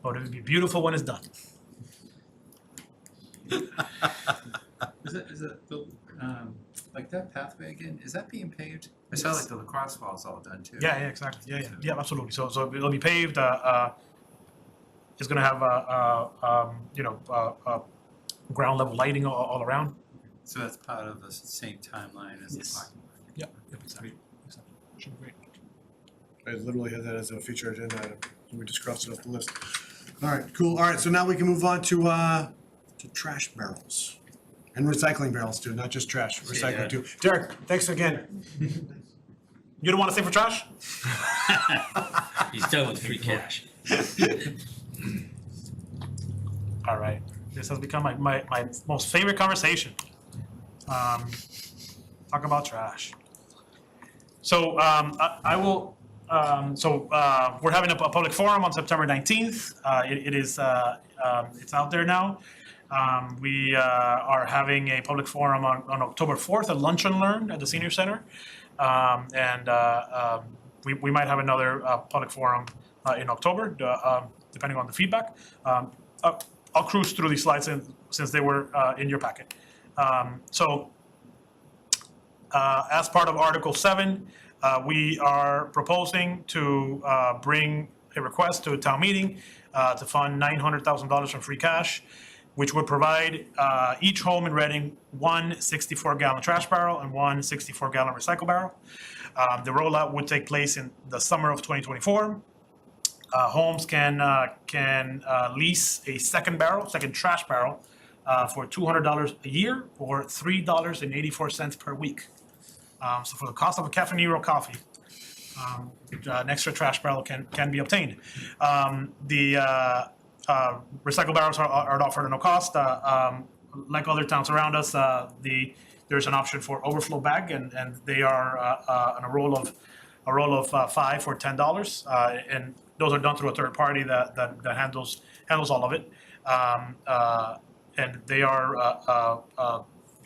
But it would be beautiful when it's done. Is it the, like that pathway again, is that being paved? I saw like the lacrosse ball's all done too. Yeah, exactly. Yeah, absolutely. So it'll be paved. It's gonna have ground level lighting all around. So that's part of the same timeline as the Yes. parking lot. Yeah, exactly. Should be great. I literally had that as a feature agenda item, so we just crossed it off the list. All right, cool. All right, so now we can move on to to trash barrels. And recycling barrels too, not just trash, Yeah. recycling too. Derek, thanks again. You don't want to stay for trash? He's done with free cash. All right, this has become my most favorite conversation. Talk about trash. So I will, we're having a public forum on September 19th. It is, it's out there now. We are having a public forum on October 4th at Lunch and Learn at the Senior Center. We might have another public forum in October, depending on the feedback. I'll cruise through these slides since they were in your packet. As part of Article 7, we are proposing to bring a request to a town meeting to fund $900,000 from free cash, which would provide each home in Reading one 64-gallon trash barrel and one 64-gallon recycle barrel. The rollout would take place in the summer of 2024. Homes can lease a second trash barrel for $200 a year or $3.84 per week. So for the cost of a Cafe Nero coffee, an extra trash barrel can be obtained. The recycle barrels are offered at no cost. Like other towns around us, there's an option for overflow bag, and they are on a roll of 5 for $10, and those are done through a third party that handles all of it. And they are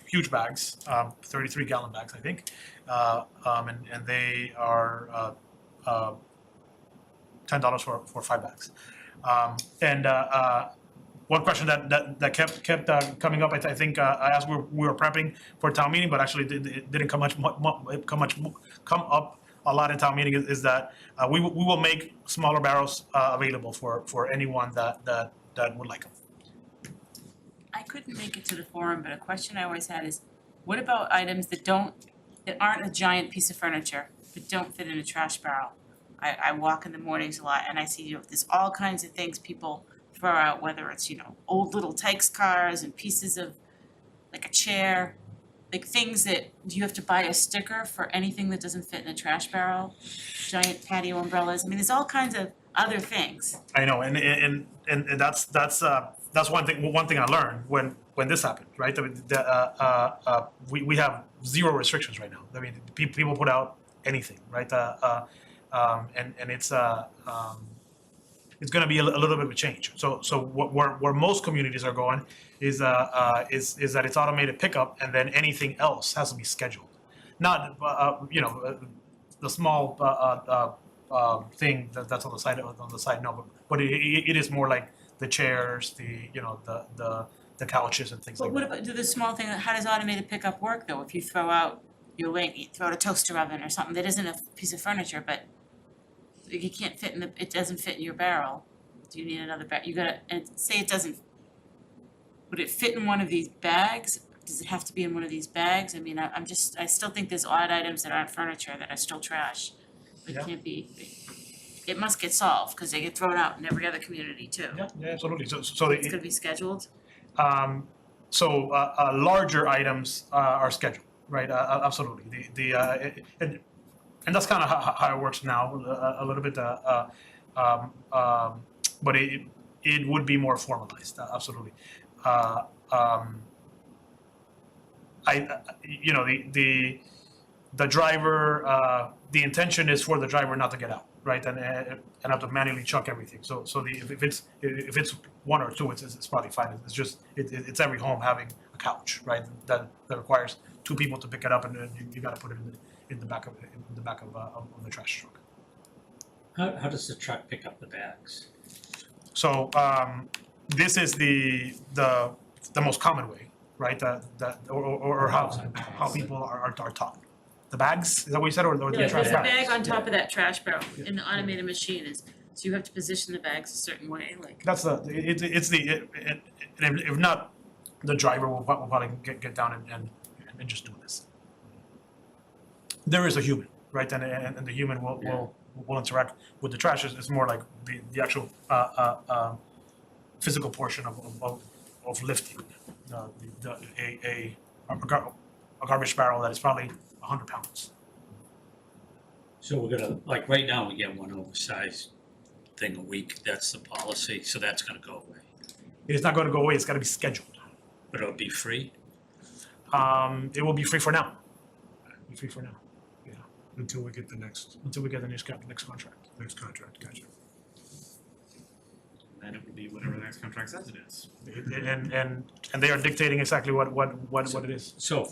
huge bags, 33-gallon bags, I think, and they are $10 for 5 bags. One question that kept coming up, I think, as we were prepping for town meeting, but actually it didn't come up a lot in town meeting, is that we will make smaller barrels available for anyone that would like them. I couldn't make it to the forum, but a question I always had is, what about items that aren't a giant piece of furniture, but don't fit in a trash barrel? I walk in the mornings a lot and I see, there's all kinds of things people throw out, whether it's, old little Tykes cars and pieces of, like a chair, like things that, do you have to buy a sticker for anything that doesn't fit in a trash barrel? Giant patio umbrellas, I mean, there's all kinds of other things. I know, and that's one thing I learned when this happened, right? I mean, we have zero restrictions right now. I mean, people put out anything, right? And it's going to be a little bit of a change. So where most communities are going is that it's automated pickup, and then anything else has to be scheduled. Not the small thing that's on the side, no, but it is more like the chairs, the couches and things But like what that. about, do the small thing, how does automated pickup work though? If you throw out you throw out a toaster oven or something that isn't a piece of furniture, but you can't fit it doesn't fit in your barrel. Do you need another bag? You gotta, and say it doesn't, would it fit in one of these bags? Does it have to be in one of these bags? I mean, I still think there's odd items that aren't furniture that are still trash. It Yeah. can't be, it must get solved, cause they get thrown out in every other community too. Yeah, absolutely. So It's gonna be scheduled. larger items are scheduled, right? Absolutely. And that's kind of how it works now, a little bit. But it would be more formalized, absolutely. The driver, the intention is for the driver not to get out, right, and have to manually chuck everything. So if it's one or two, it's probably fine. It's just it's every home having a couch, right? That requires 2 people to pick it up, and then you got to put it in the back of the trash truck. How does the truck pick up the bags? So this is the most common way, right? Or how people are taught. The bags, is that what you said, or the Yeah, trash there's a bags? bag on top of that trash barrel in the automated machine is, so you have to position the bags a certain way, like. That's if not, the driver will probably get down and just do this. There is a human, right, and the human will interact with the trash. It's more like the actual physical portion of of lifting a garbage barrel that is probably 100 pounds. So we're gonna, like, right now, we get one oversized thing a week, that's the policy, so that's gonna go away. It is not going to go away. It's got to be scheduled. But it'll be free? It will be free for now. Be free for now Until we get the next until we get the next contract. contract, gotcha. Then it would be whatever the next contract says it is. And they are dictating exactly what it is. So,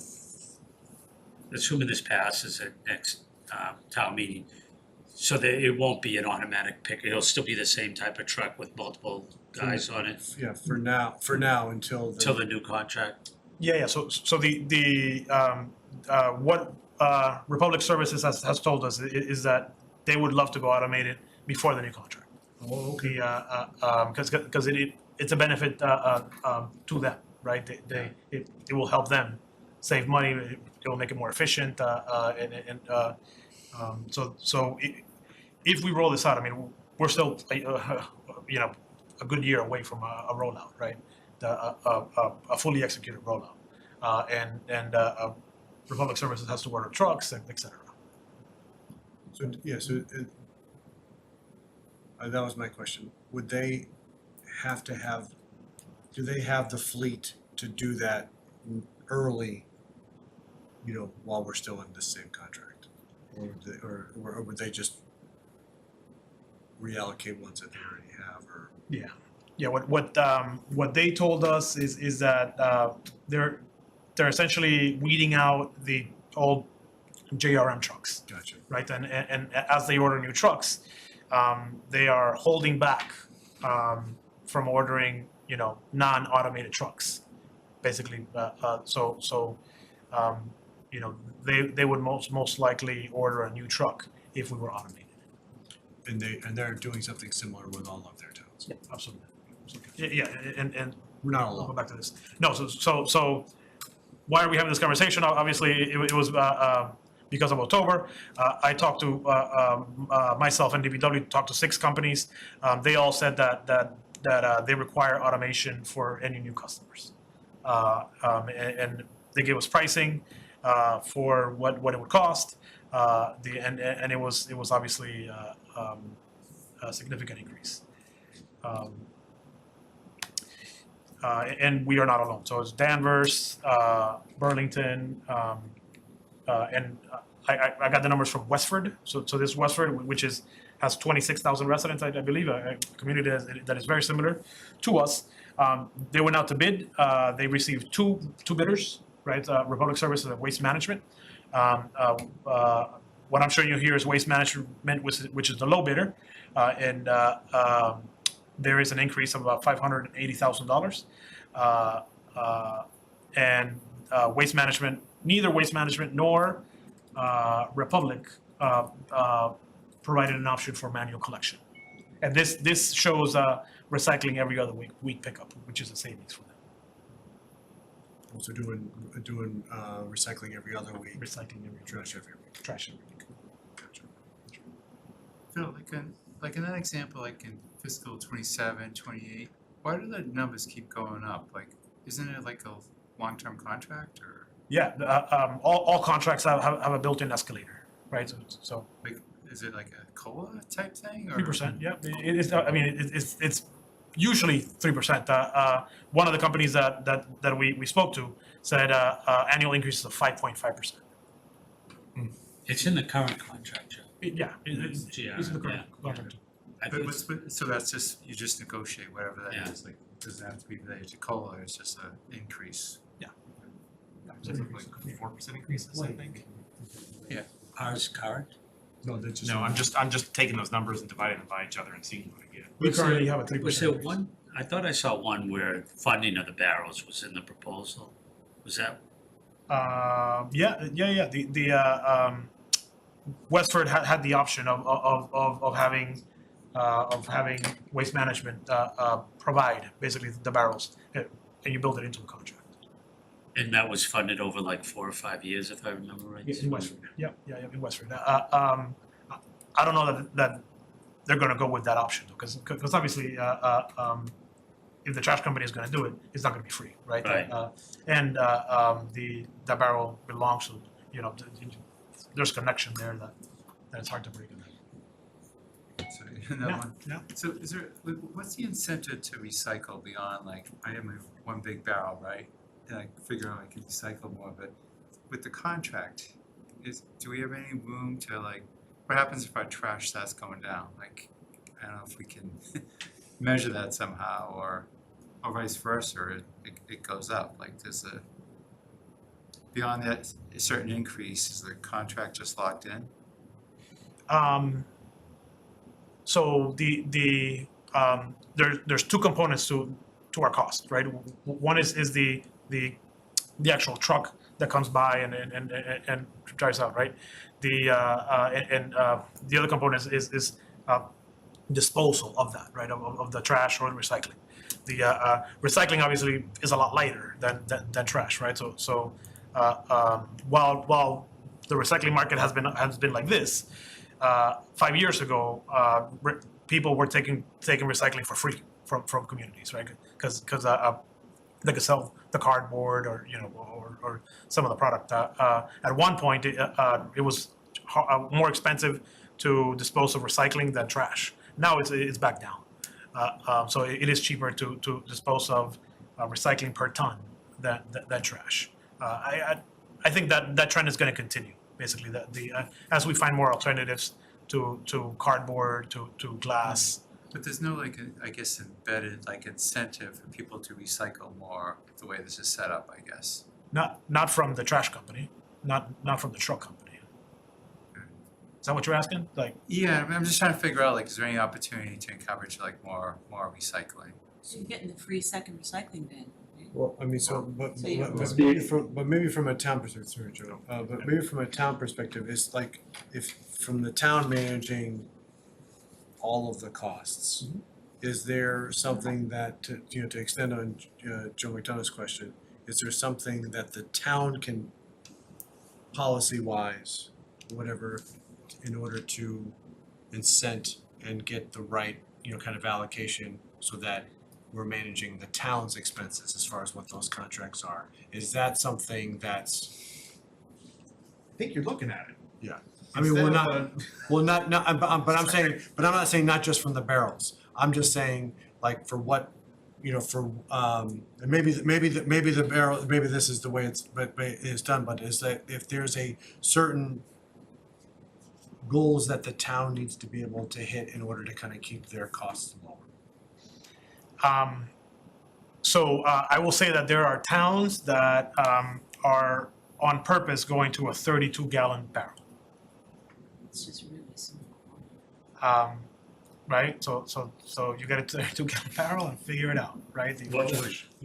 assuming this passes at next town meeting, so that it won't be an automatic pick, it'll still be the same type of truck with multiple guys on it Yeah, for now until until the new contract? Yeah. So what Republic Services has told us is that they would love to go automated before the new contract. Oh, okay. Because it's a benefit to them, right? It will help them save money. It will make it more efficient. So if we roll this out, I mean, we're still a good year away from a rollout, right? A fully executed rollout, and Republic Services has to order trucks and et cetera. So, yeah, so that was my question. Would they have to do they have the fleet to do that early, while we're still in the same contract? Or would they just reallocate ones that they already have, or? Yeah. What they told us is that they're essentially weeding out the old JRM trucks, Gotcha. right? And as they order new trucks, they are holding back from ordering, non-automated trucks, basically. They would most likely order a new truck if we were automated. And they're doing something similar with all of their towns. Yeah, absolutely. Yeah, and We're not I'll go alone. back to this. No, so why are we having this conversation? Obviously, it was because of October. I talked to myself and DPW talked to 6 companies. They all said that they require automation for any new customers, and they gave us pricing for what it would cost. And it was obviously a significant increase. And we are not alone. So it's Danvers, Burlington, and I got the numbers from Westford. So this Westford, which has 26,000 residents, I believe, a community that is very similar to us. They went out to bid. They received two bidders, right? Republic Services and Waste Management. What I'm showing you here is Waste Management, which is the low bidder, and there is an increase of about $580,000. And Waste Management, neither Waste Management nor Republic provided an option for manual collection. And this shows recycling every other week pickup, which is a savings for them. Also doing recycling every other week, Recycling every trash every week. trash every week. Gotcha. Phil, like in that example, like in fiscal 27, 28, why do the numbers keep going up? Like, isn't it like a long-term contract or? Yeah, all contracts have a built-in escalator, right? So Like, is it like a COLA type thing or? 3%. Yeah, it is. I mean, it's usually 3%. One of the companies that we spoke to said annual increases of 5.5%. It's in the current contract, Joe. Yeah, it's Yeah, in the current yeah. contract. I But think what's, so that's just, you just negotiate whatever that Yeah. is, like, it doesn't have to be related to COLA, it's just an increase. Like 4% increases, I think. ours current. No, that's just. No, I'm just taking those numbers and dividing them by each other and seeing what I get. We currently have a 3%. Was there one, I thought I saw one where funding of the barrels was in the proposal. Was that, Yeah. The Westford had the option of having Waste Management provide basically the barrels, and you build it into the contract. and that was funded over like 4 or 5 years, if I remember right? Yeah, in Westford. Yeah, in Westford. I don't know that they're going to go with that option because obviously if the trash company is gonna do it, it's not gonna be free, right? Right. The barrel belongs to, you know, there's connection there that it's hard to break it. So, that Yeah, one. yeah. So is there, what's the incentive to recycle beyond, like, I have my one big barrel, right? And I figure out I can recycle more, but with the contract, do we have any room to, like, what happens if our trash starts going down? Like, I don't know if we can measure that somehow, or vice versa, or it goes up, like, there's a, beyond that, a certain increase, is the contract just locked in? So there's two components to our cost, right? One is the actual truck that comes by and drives out, right? The other component is disposal of that, right? Of the trash or the recycling. The recycling obviously is a lot lighter than trash, right? So while the recycling market has been like this, 5 years ago, people were taking recycling for free from communities, right? Because they could sell the cardboard or or some of the product. At one point, it was more expensive to dispose of recycling than trash. Now it's back down. So it is cheaper to dispose of recycling per ton than trash. I think that trend is going to continue. Basically, as we find more alternatives to cardboard, to glass. But there's no, like, I guess, embedded, like, incentive for people to recycle more the way this is set up, I guess. Not from the trash company, not from the truck company. Is that what you're asking? Like, Yeah, I mean, I'm just trying to figure out, like, is there any opportunity to encourage, like, more recycling? So you're getting the free second recycling bin, right? Well, I mean, but So you- maybe from a town perspective, sorry, Joe, but maybe from a town perspective, it's like if from the town managing all of the costs, is there something that to extend on Joe McDonough's question, is there something that the town can policy wise, whatever, in order to incent and get the right kind of allocation so that we're managing the town's expenses as far as what those contracts are? Is that something that's, I think you're looking at it. yeah, I mean, we're not, well, not, but I'm saying, but I'm not saying not just from the barrels. I'm just saying, like, for what, for, and maybe the barrel, maybe this is the way it's done, but is that if there's a certain goals that the town needs to be able to hit in order to kind of keep their costs lower. So I will say that there are towns that are on purpose going to a 32-gallon barrel. It's just really simple. Right? So you get a 32-gallon barrel and figure it out, right? Well,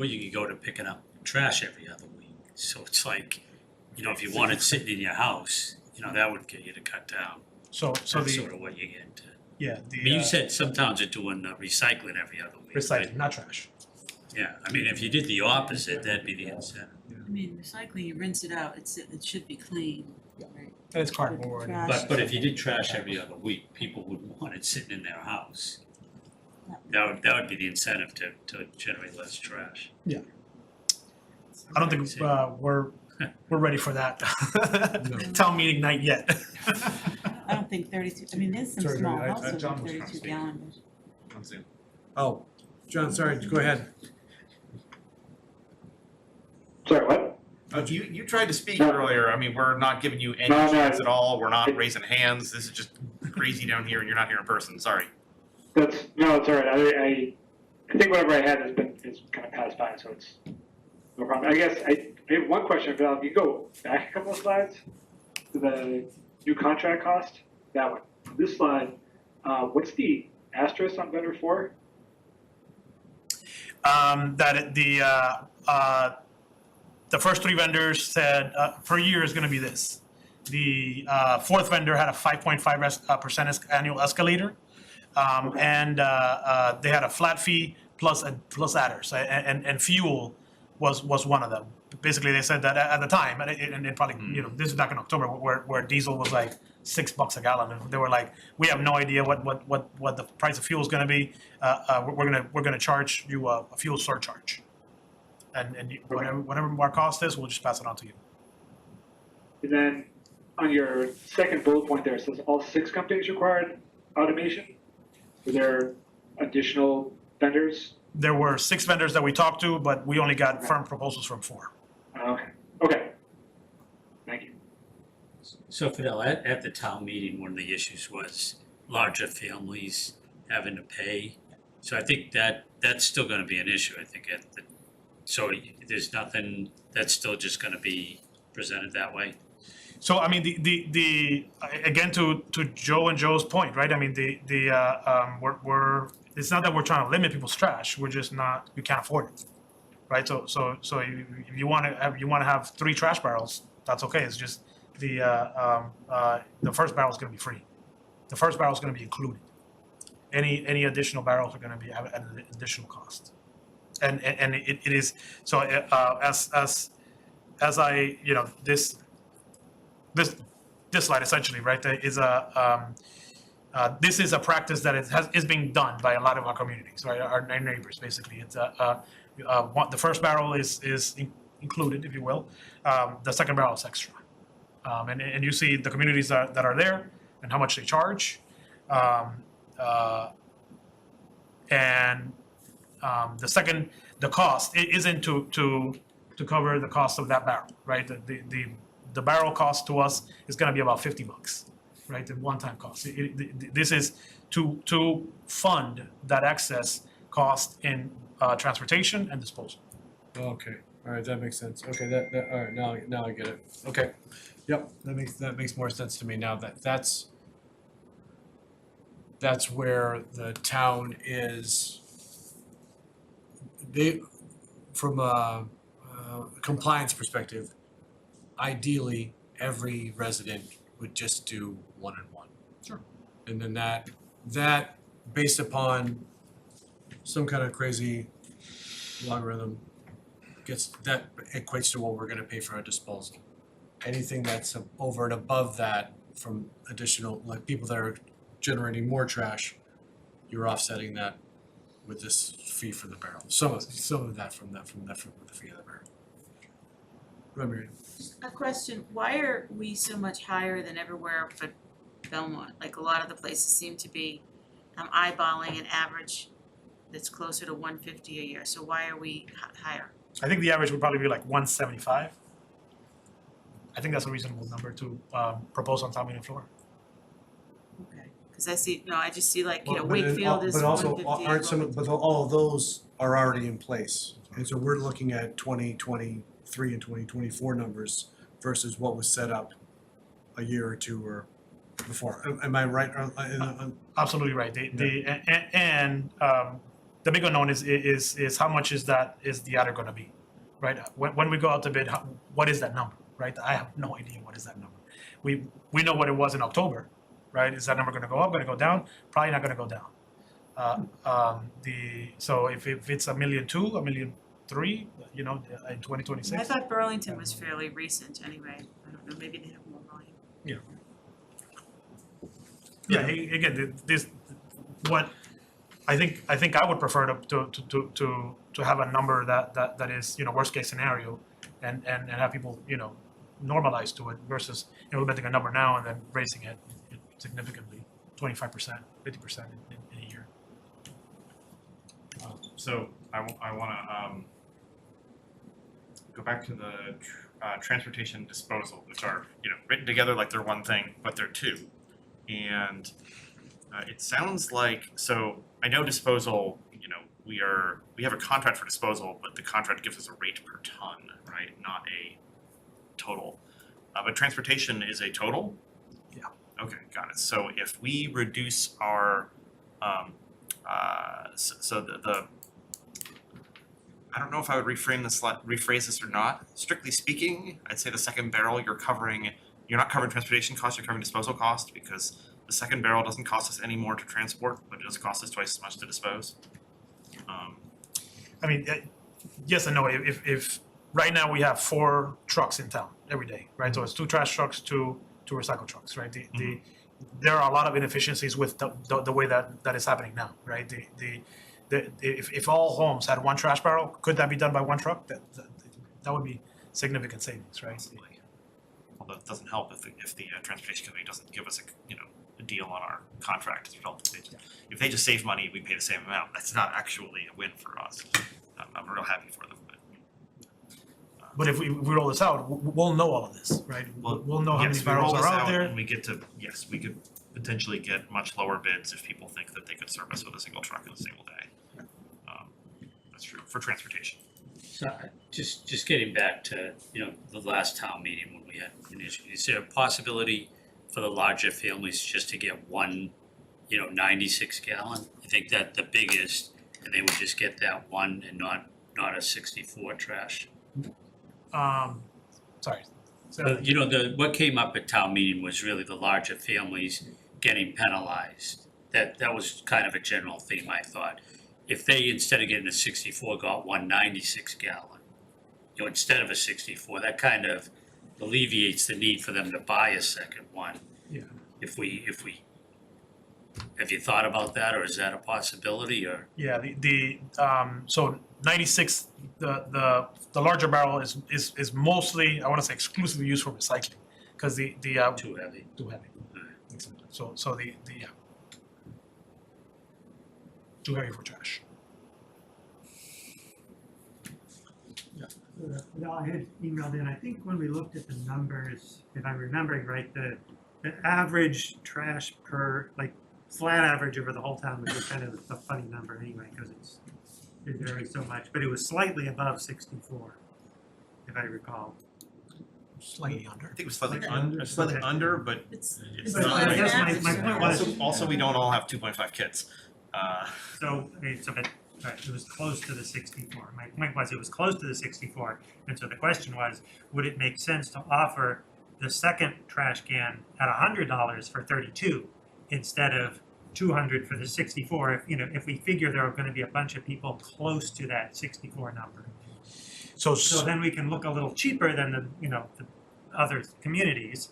you could go to picking up trash every other week. So it's like, if you want it sitting in your house, that would get you to cut down. So That's the sort of what you get into. yeah I mean, you the said some towns are doing recycling every other week. recycling, right? not trash. Yeah, I mean, if you did the opposite, that'd be the incentive. I mean, recycling, you rinse it out, it should be clean, right? And it's cardboard. Trash. But if you did trash every other week, people would want it sitting in their house. That would be the incentive to generate less trash. I don't think we're ready for that town meeting night yet. I don't think 32, I mean, there's some Sorry, small I- houses John with was trying to 32 speak. gallon. Oh, John, sorry, go ahead. Sorry, what? You tried to speak No. earlier. I mean, we're not giving you any No, no. chance at all. We're not raising hands. This is just crazy down here and you're not here in person. Sorry. It's all right. I think whatever I had is kind of passed by, so it's no problem. I guess I have one question, Val. If you go back a couple of slides to the new contract cost, that one. This slide, what's the asterisk on vendor 4? The first three vendors said per year is going to be this. The fourth vendor had a 5.5% annual escalator, and they had a flat fee plus adders, and fuel was one of them. basically they said that at the time, and it probably, you know, this is back in October, where diesel was like $6 a gallon, and they were like, we have no idea what the price of fuel is gonna be, we're gonna charge you a fuel surcharge. And whatever our cost is, we'll just pass it on to you. And then on your second bullet point there, it says all 6 companies required automation. Were there additional vendors? There were 6 vendors that we talked to, but we only got firm proposals from 4. Okay. Thank you. So Fidel, at the town meeting, one of the issues was larger families having to pay. So I think that's still gonna be an issue, I think, so there's nothing, that's still just gonna be presented that way? So I mean, the again, to Joe and Joe's point, right? I mean, we're it's not that we're trying to limit people's trash. We're just not, we can't afford it, right? So if you want to have 3 trash barrels, that's okay. It's just the first barrel is going to be free. The first barrel is going to be included. Any additional barrels are going to be at an additional cost, and it is so as I, you know, this slide essentially, right, is this is a practice that is being done by a lot of our communities, right, our neighbors, basically. It's the first barrel is included, if you will. The second barrel is extra. And you see the communities that are there and how much they charge. The cost isn't to cover the cost of that barrel, right? The barrel cost to us is going to be about $50, right? The one-time cost. This is to fund that excess cost in transportation and disposal. Okay, all right, that makes sense. Okay, that all right, now I get it. Okay, yep, that makes more sense to me now. That's where the town is. From a compliance perspective, ideally every resident would just do 1 and 1. Sure. And then that based upon some kind of crazy logarithm that equates to what we're gonna pay for our disposal. Anything that's over and above that from additional, like people that are generating more trash, you're offsetting that with this fee for the barrel. Some of that from the fee of the barrel. Go ahead, Mary. A question, why are we so much higher than everywhere but Belmont? Like a lot of the places seem to be, I'm eyeballing an average that's closer to 150 a year, so why are we higher? I think the average would probably be like 175. I think that's a reasonable number to propose on town meeting floor. Okay, cause I just see like, But Wakefield is but also 150. aren't some, but all of those are already in place. And so we're looking at 2023 and 2024 numbers versus what was set up a year or two or before. Am I right? Absolutely right. The big unknown is how much is the adder going to be, right? When we go out to bid, what is that number, right? I have no idea what is that number. We know what it was in October, right? Is that number going to go up? Going to go down? Probably not going to go down. So if it's $1.2 million, $1.3 million, you know, in 2026. I thought Burlington was fairly recent anyway. I don't know, maybe they have more volume. Yeah. Again, this what I think I would prefer to have a number that is, you know, worst case scenario, and have people, you know, normalize to it versus, you know, implementing a number now and then raising it significantly, 25%, 50% in a year. So I want to go back to the transportation disposal, which are, you know, written together like they're one thing, but they're two. And it sounds like, so I know disposal, you know, we have a contract for disposal, but the contract gives us a rate per ton, right? Not a total. But transportation is a total? Yeah. Okay, got it. So if we reduce our the I don't know if I would rephrase this or not. Strictly speaking, I'd say the second barrel you're not covering transportation costs, you're covering disposal costs, because the second barrel doesn't cost us any more to transport, but it does cost us twice as much to dispose. I mean, yes and no. If right now we have 4 trucks in town every day, right? So it's 2 trash trucks, 2 recycle trucks, right? There are a lot of inefficiencies with the way that is happening now, right? If all homes had 1 trash barrel, could that be done by 1 truck? That would be significant savings, right? Possibly. Although it doesn't help if the transportation company doesn't give us a deal on our contract as a result. If they just save money, we pay the same amount. That's not actually a win for us. I'm real happy for them, but. But if we roll this out, we'll know all of this, right? We'll know how many Yes, we roll barrels this are out out there. and we get to, yes, we could potentially get much lower bids if people think that they could service with a single truck in a single day. That's true, for transportation. So just getting back to, the last town meeting when we had an issue, is there a possibility for the larger families just to get 1, 96 gallon? I think that the biggest, and they would just get that one and not a 64 trash? Sorry. So, What came up at town meeting was really the larger families getting penalized. That was kind of a general theme, I thought. If they, instead of getting a 64, got 196 gallon, instead of a 64, that kind of alleviates the need for them to buy a second one. Yeah. If we, have you thought about that, or is that a possibility, or? yeah, so 96, the larger barrel is mostly, I want to say exclusively used for recycling, because the Too heavy. too heavy. So yeah. Too heavy for trash. Well, I had emailed in, I think when we looked at the numbers, if I'm remembering right, the average trash per, like, flat average over the whole town was kind of a funny number anyway, because it varies so much, but it was slightly above 64, if I recall. Slightly under. I think it was slightly Okay. under, but It's it's But not. I guess my point was, Also, we don't all have 2.5 kids. Right, it was close to the 64. My point was, it was close to the 64, and so the question was, would it make sense to offer the second trash can at $100 for 32 instead of 200 for the 64? If we figure there are going to be a bunch of people close to that 64 number, So so then we can look a little cheaper than the other communities,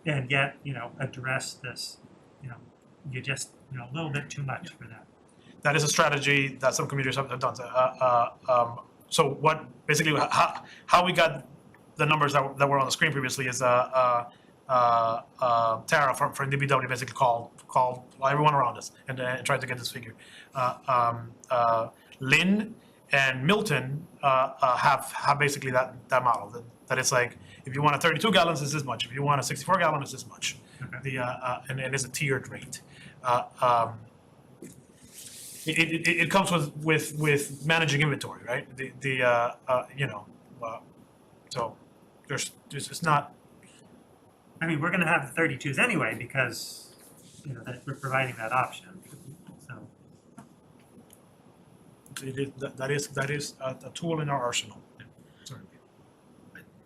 and yet address this. You're just a little bit too much for that. that is a strategy that some communities have done. So what basically how we got the numbers that were on the screen previously is Tara from DBW basically called everyone around us and tried to get this figure. Lynn and Milton have basically that model that it's like, if you want a 32 gallons, it's this much. If you want a 64 gallon, it's this much. Okay. And it's a tiered rate. It comes with managing inventory, right? So there's it's not. I mean, we're going to have the 32s anyway because that we're providing that option. So That is a tool in our arsenal. Sorry.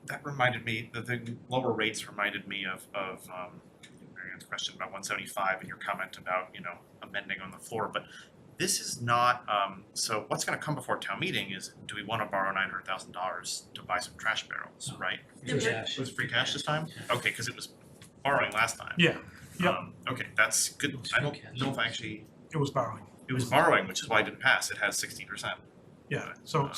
That reminded me, the lower rates reminded me of Marianne's question about 175 and your comment about, amending on the floor, but this is not, so what's gonna come before town meeting is, do we wanna borrow $900,000 to buy some trash barrels, right? Cash. Was it free cash this time? Okay, cause it was borrowing last time. Yeah, yep. Okay, that's good, I don't know if actually, It was borrowing. it was borrowing, which is why it didn't pass, it has 16%. Yeah. So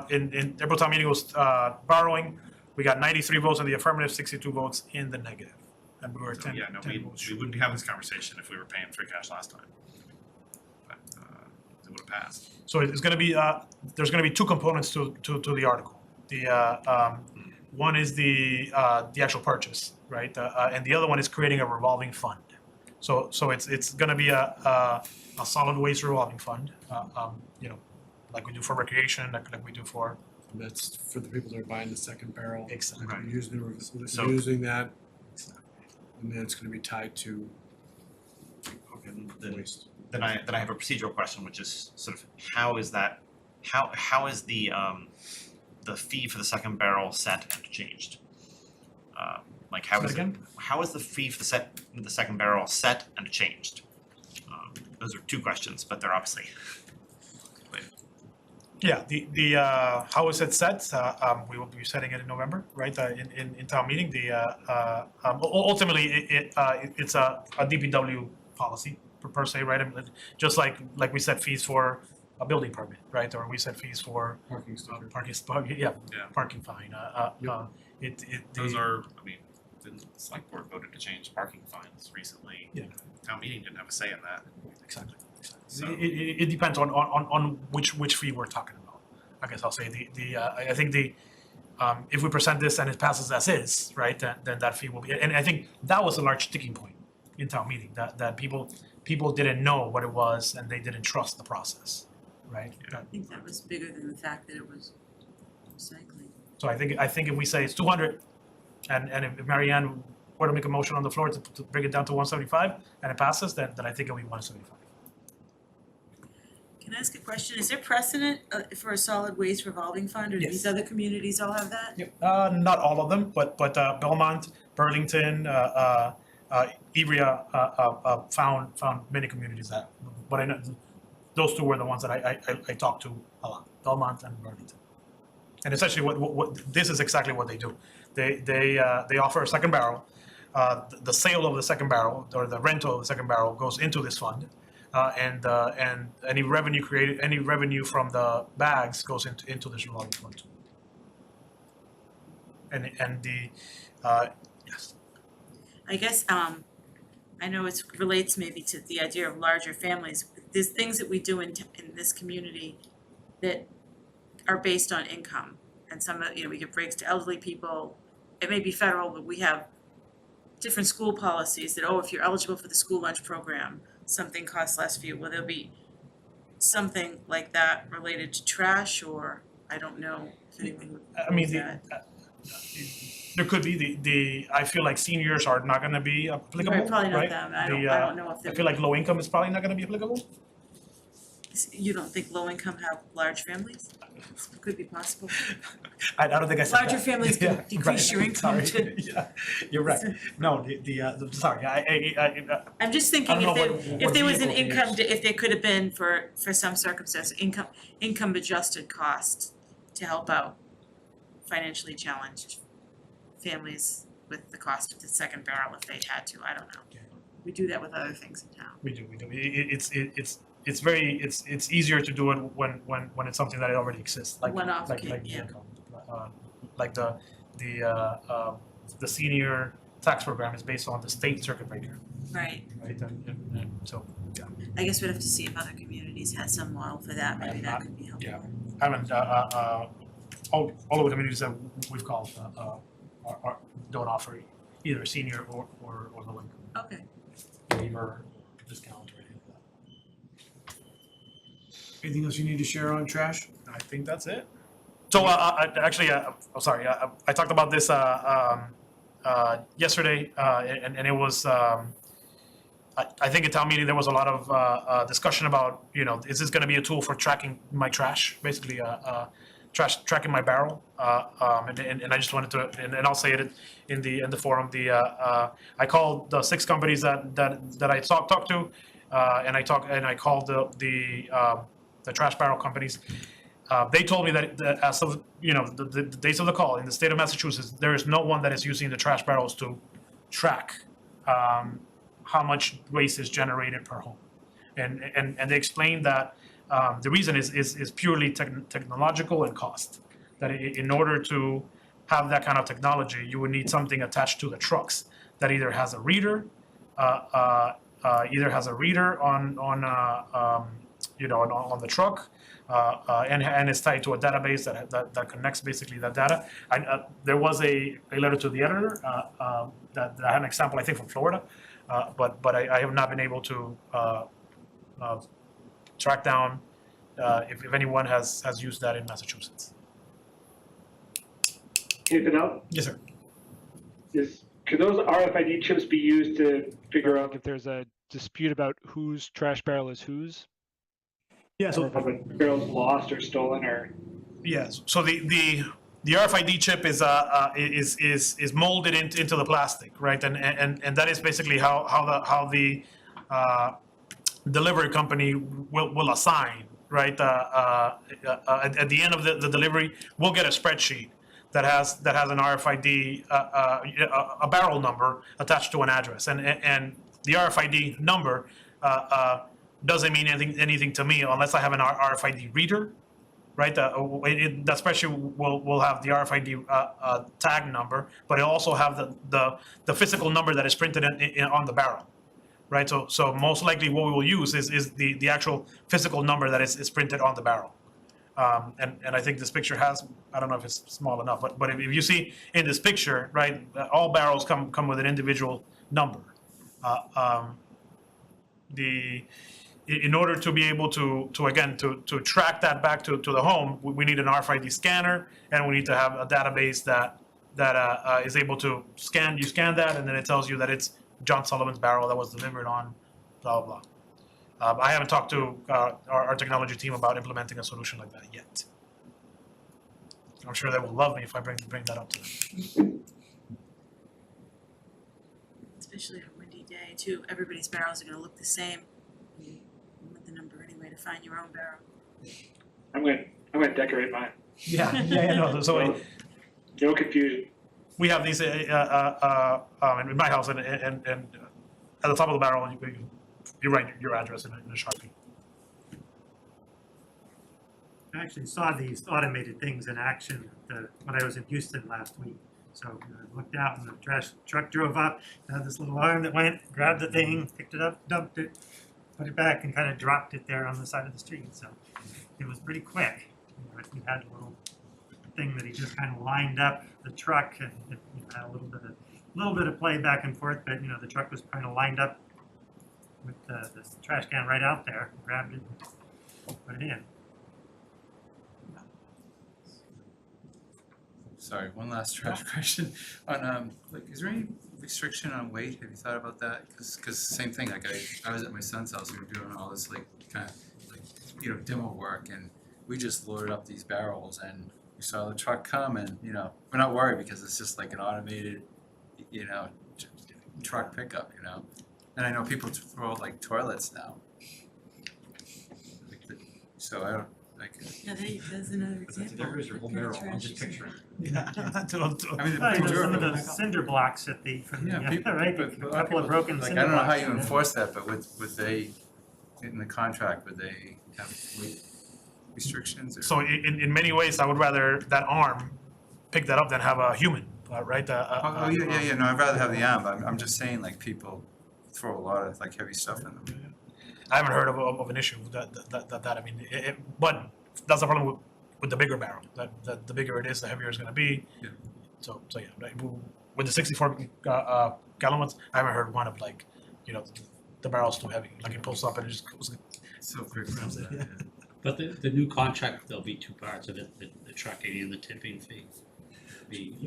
in April town meeting was borrowing. We got 93 votes in the affirmative, 62 votes in the negative, and we were So 10, yeah, no, 10 we votes short. wouldn't be having this conversation if we were paying free cash last time. But it would have passed. So it's going to be there's going to be 2 components to the article. The one is the actual purchase, right? And the other one is creating a revolving fund. So it's going to be a solid waste revolving fund, like we do for recreation, like we do for. That's for the people that are buying the second barrel. Exactly. Right. So- Using that, and then it's gonna be tied to, okay, the waste. Then I have a procedural question, which is sort of how is the fee for the second barrel set and changed? Like how Say is again? how is the fee for the second barrel set and changed? Those are 2 questions, but they're obviously related. Yeah, the how is it set? We will be setting it in November, right? In town meeting. Ultimately, it's a DPW policy per se, right? I mean, just like we set fees for a building permit, right? Or we set fees for Parking sticker. yeah, Yeah. parking fine. Those are, I mean, the select board voted to change parking fines recently. Yeah. Town meeting didn't have a say in that. Exactly. So- It depends on which fee we're talking about. I guess I'll say I think if we present this and it passes as is, right, then that fee will be, and I think that was a large sticking point in town meeting, that people didn't know what it was and they didn't trust the process, right? I think that was bigger than the fact that it was recycling. So I think if we say it's 200, and if Mary Ann were to make a motion on the floor to bring it down to 175 and it passes, then I think it'll be 175. Can I ask a question? Is there precedent for a solid waste revolving fund, or do these Yes. other communities all have that? Not all of them, but Belmont, Burlington, Ivrea found many communities that, but I know those two were the ones that I talked to a lot, Belmont and Burlington. And essentially, what this is exactly what they do. They offer a second barrel. The sale of the second barrel or the rental of the second barrel goes into this fund, and any revenue from the bags goes into this revolving fund. And the yes. I guess, I know it relates maybe to the idea of larger families. There's things that we do in this community that are based on income. And some of, we give breaks to elderly people. It may be federal, but we have different school policies that, if you're eligible for the school lunch program, something costs less for you. Will there be something like that related to trash, or I don't know if anyone would I mean, propose that. there could be I feel like seniors are not going to be applicable, Right, probably not right? them. I don't know if I they're. feel like low income is probably not going to be applicable. You don't think low income have large families? Could be possible. I don't think I said Larger that. families can Yeah, decrease right. your income Sorry. to. Yeah, you're right. No, sorry. I'm just I thinking don't know if there was an vehicle income, they if there could have been for some circumstance, income adjusted cost to help out financially challenged families with the cost of the second barrel if they had to, I don't know. Yeah. We do that with other things in town. We do. It's easier to do it when it's something that already exists, like One-off like kid, like yeah. income. Like the senior tax program is based on the state circuit breaker, Right, right? And so yeah, I guess we'd have to see if other communities had some model for that, maybe that could be helpful. yeah. I haven't all of the communities that we've called don't offer either senior or low income Okay, waiver, discount, or anything like that. Anything else you need to share on trash? I think that's it. So actually, sorry, I talked about this yesterday, and it was. I think at town meeting there was a lot of discussion about, is this going to be a tool for tracking my trash, basically, tracking my barrel, and I just wanted to, and I'll say it in the forum. I called the 6 companies that I talked to, and I called the trash barrel companies. They told me that as of the days of the call in the state of Massachusetts, there is no one that is using the trash barrels to track how much waste is generated per home, and they explained that the reason is purely technological and cost. That in order to have that kind of technology, you would need something attached to the trucks that either has a reader, on the truck, and is tied to a database that connects basically that data. There was a letter to the editor that I had an example, I think, from Florida, but I have not been able to track down if anyone has used that in Massachusetts. Anything else? Yes, sir. Could those RFID chips be used to figure out If there's a dispute about whose trash barrel is whose, Yeah. if a barrel's lost or stolen or? Yes. So the RFID chip is molded into the plastic, right? And that is basically how the delivery company will assign right, at the end of the delivery, we'll get a spreadsheet that has an RFID, a barrel number attached to an address, and the RFID number doesn't mean anything to me unless I have an RFID reader, right? That spreadsheet will have the RFID tag number, but it'll also have the physical number that is printed on the barrel, right? So most likely what we will use is the actual physical number that is printed on the barrel. And I think this picture has, I don't know if it's small enough, but if you see in this picture, right, all barrels come with an individual number. In order to be able to track that back to the home, we need an RFID scanner, and we need to have a database that is able to scan. You scan that, and then it tells you that it's John Sullivan's barrel that was delivered on blah blah blah. I haven't talked to our technology team about implementing a solution like that yet. I'm sure they will love me if I bring that up to them. Especially on a windy day too, everybody's barrels are gonna look the same. You want the number anyway to find your own barrel. I'm gonna decorate mine. Yeah, no. So No confusion. we have these in my house, and at the top of the barrel, you write your address in a Sharpie. I actually saw these automated things in action when I was in Houston last week. So I looked out and the trash truck drove up, had this little arm that went, grabbed the thing, picked it up, dumped it, put it back, and kind of dropped it there on the side of the street. So it was pretty quick. He had a little thing that he just kind of lined up the truck, and it had a little bit of play back and forth, but the truck was kind of lined up with the trash can right out there, grabbed it, and put it in. Sorry, one last trash question. On, is there any restriction on weight? Have you thought about that? Because same thing, like I was at my son's house, and we were doing all this demo work, and we just loaded up these barrels, and we saw the truck come, and we're not worried because it's just like an automated, truck pickup, And I know people throw like toilets now. So I don't, Yeah, there's another example. There is your whole barrel, I'm just picturing. Yeah. I mean, Some of those cinder blocks right? but A couple of broken like, cinder I don't know blocks. how you enforce that, but would they, in the contract, would they have weight restrictions or? So in many ways, I would rather that arm pick that up than have a human, right? No, I'd rather have the arm, but I'm just saying, like, people throw a lot of like heavy stuff in them. I haven't heard of an issue with that. I mean, but that's the problem with the bigger barrel. That the bigger it is, the heavier it's going to be. Yeah. So yeah, right, with the 64 gallon ones, I haven't heard one of like, the barrel's too heavy. Like it pulls up and it just goes. So quick. Yeah. But the new contract, there'll be two parts of it, the trucking and the tipping fee,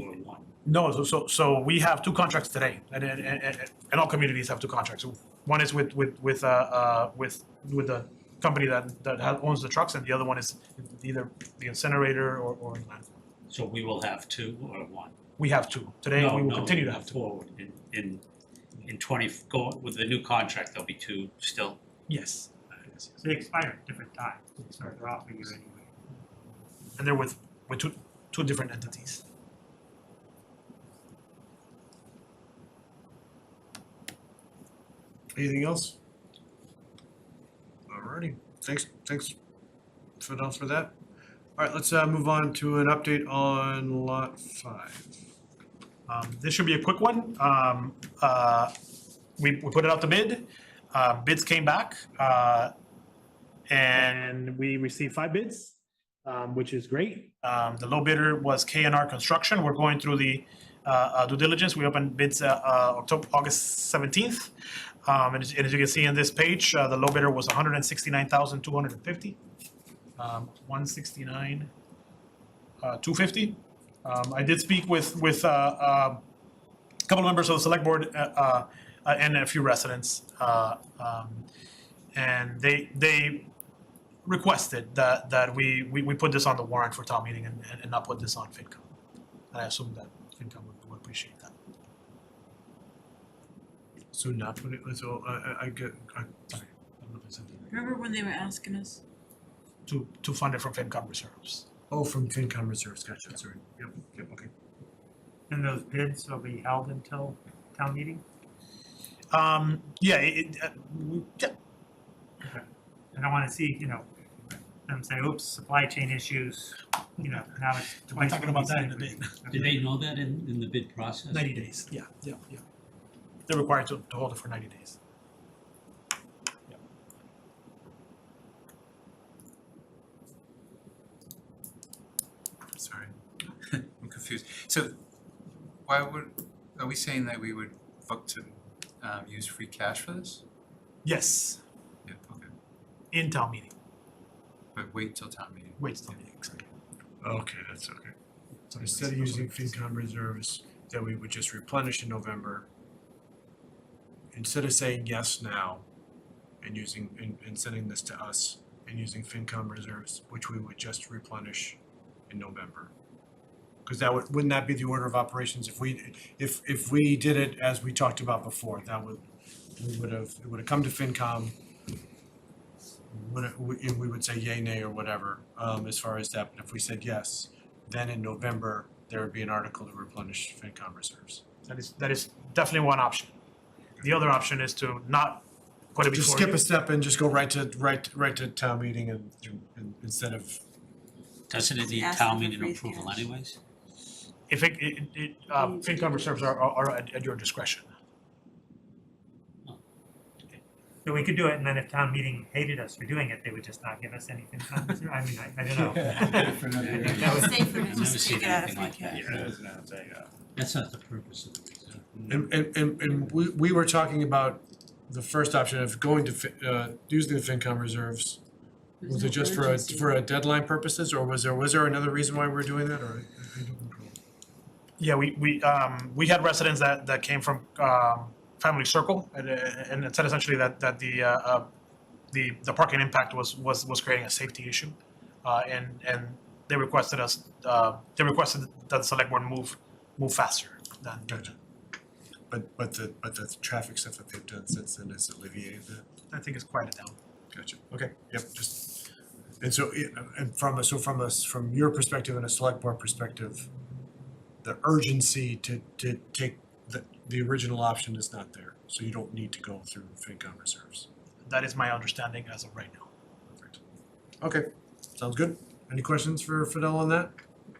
or one. No, so we have two contracts today, and all communities have two contracts. One is with the company that owns the trucks, and the other one is either the incinerator or the landfill. So we will have two or one? We have two today. No, We will no, continue to have two. forward. In 20, with the new contract, there'll be two still. Yes, They expire at different times, so they're off a year anyway. and they're with two different entities. Anything else? Alrighty, thanks for that. Alright, let's move on to an update on lot 5. This should be a quick one. We put it out to bid. Bids came back, and we received 5 bids, which is great. The low bidder was K&R Construction. We're going through the due diligence. We opened bids August 17th. And as you can see in this page, the low bidder was $169,250. 169,250. I did speak with a couple of members of the select board and a few residents, and they requested that we put this on the warrant for town meeting and not put this on FinCom. I assume that FinCom would appreciate that. So not put it, so I get, Sorry, I don't know if I said that. Remember when they were asking us? to fund it from FinCom reserves. Oh, from FinCom reserves, gotcha, sorry. Yep, okay. And those bids will be held until town meeting? Yeah, I don't wanna see, them say, oops, supply chain issues, now it's we're talking about that in the 2026. bid. Did they know that in the bid process? 90 days, yeah. They're required to hold it for 90 days. Sorry, I'm confused. So are we saying that we would look to use free cash for this? Yes, Yeah, okay, in town meeting. but wait till town meeting. Wait, town meeting, exactly. Okay, that's okay. So instead of using FinCom reserves, that we would just replenish in November. Instead of saying yes now and and sending this to us and using FinCom reserves, which we would just replenish in November. Because wouldn't that be the order of operations if we did it as we talked about before, it would have come to FinCom. We would say yay, nay, or whatever, as far as that, but if we said yes, then in November, there would be an article to replenish FinCom reserves. That is definitely one option. The other option is to not put it before you. Just skip a step and just go right to town meeting and instead of, Doesn't it need Ask town them for meeting free approval cash. anyways? If FinCom reserves are at your discretion. So we could do it, and then if town meeting hated us for doing it, they would just not give us anything. I mean, I don't know. That was- It's safer to I've never just seen take it out of anything free like that. cash. That's not the purpose of the reserve. and we were talking about the first option of going to using the FinCom reserves. Was it just for a deadline purposes, or was there another reason why we're doing that, or? I don't recall. Yeah, we had residents that came from Family Circle, and it said essentially that the parking impact was creating a safety issue, and they requested that the select board move faster than. Gotcha. But the traffic stuff that they've done since then has alleviated that? I think it's quieted down. Gotcha, okay, yep, and so, and from your perspective and a select board perspective, the urgency to take the original option is not there, so you don't need to go through FinCom reserves. That is my understanding as of right now. Perfect. Okay, sounds good. Any questions for Fidel on that?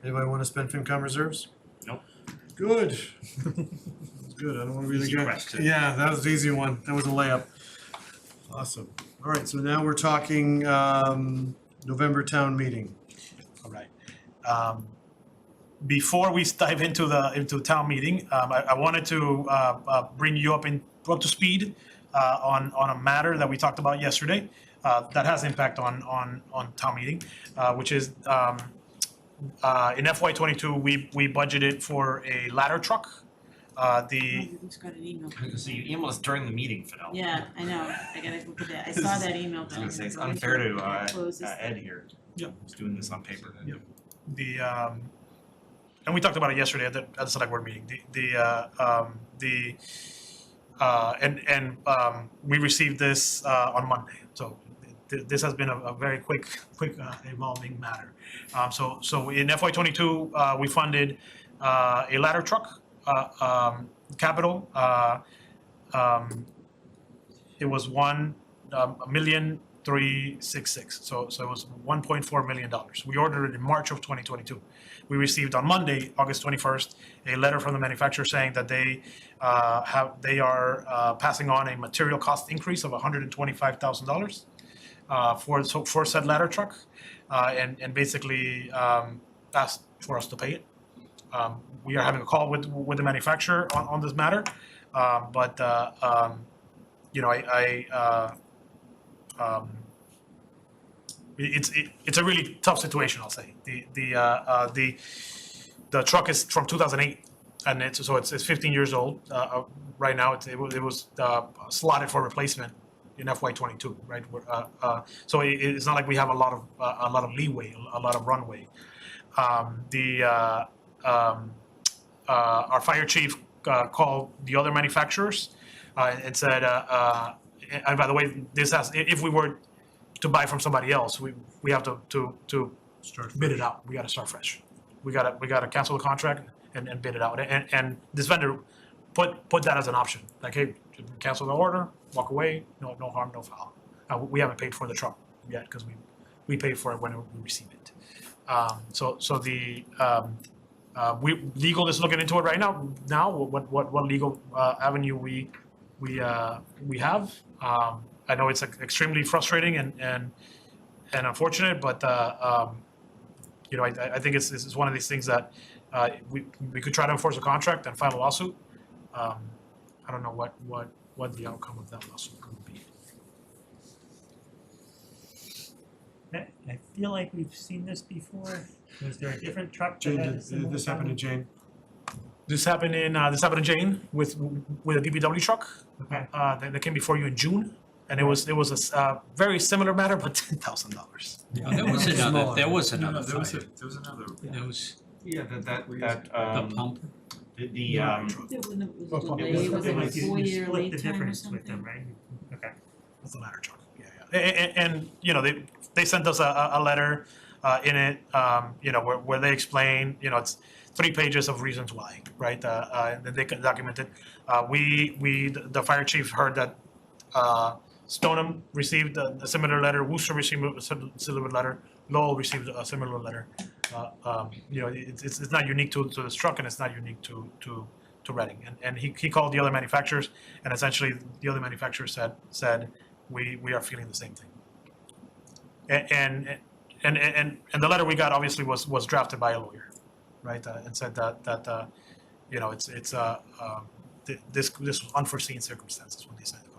Anybody wanna spend FinCom reserves? Nope. Good. That's good, I don't wanna be the Easy guy. question. Yeah, that was the easy one, that was a layup. Awesome. All right, so now we're talking November town meeting. All right. Before we dive into town meeting, I wanted to bring you up to speed on a matter that we talked about yesterday that has impact on town meeting, which is in FY22 we budgeted for a ladder truck. Who's got an email? So you emailed us during the meeting, Fidel. Yeah, I know, I gotta look at that, I saw that email, I was but. gonna say, it's I'm unfair to close this Ed here. Yep. He's doing this on paper. Yep. And we talked about it yesterday at the select board meeting. We received this on Monday, so this has been a very quick evolving matter. So in FY22 we funded a ladder truck capital. It was $1,366,000. So it was $1.4 million. We ordered it in March of 2022. We received on Monday, August 21st, a letter from the manufacturer saying that they are passing on a material cost increase of $125,000 for said ladder truck, and basically asked for us to pay it. We are having a call with the manufacturer on this matter, but it's a really tough situation, I'll say. The truck is from 2008, and it's 15 years old right now. It was slotted for replacement in FY22, right? So it's not like we have a lot of leeway, a lot of runway. Our fire chief called the other manufacturers and said, and by the way, this has, if we were to buy from somebody else, we have to bid it out. We gotta start fresh. We gotta cancel the contract and bid it out. And this vendor put that as an option. Like, hey, cancel the order, walk away, no harm, no foul. We haven't paid for the truck yet because we pay for it when we receive it. So the legal is looking into it right now. Now, what legal avenue we have. I know it's extremely frustrating and unfortunate, but you know, I think it's one of these things that we could try to enforce a contract and file a lawsuit. I don't know what the outcome of that lawsuit could be. I feel like we've seen this before. Was there a different truck that Jane, had a did similar this happen to problem? Jane? This happened in Jane with a DPW truck. Okay. That came before you in June, and it was a very similar matter, but $10,000. There was another, there was another There was fire. there was another. There was Yeah, that the pump. The It was Well, delayed, it it was was- like a You 4-year split lead the time or difference with them, something. right? Okay. That's the ladder truck. Yeah. And you know, they sent us a letter in it, you know, where they explain, you know, it's 3 pages of reasons why, right? That they documented. The fire chief heard that Stoneham received a similar letter, Worcester received a similar letter, Lowell received a similar letter. You know, it's not unique to this truck, and it's not unique to Reading. And he called the other manufacturers, and essentially the other manufacturers said we are feeling the same thing. And the letter we got obviously was drafted by a lawyer, right? And said that you know, it's this was unforeseen circumstances when they signed the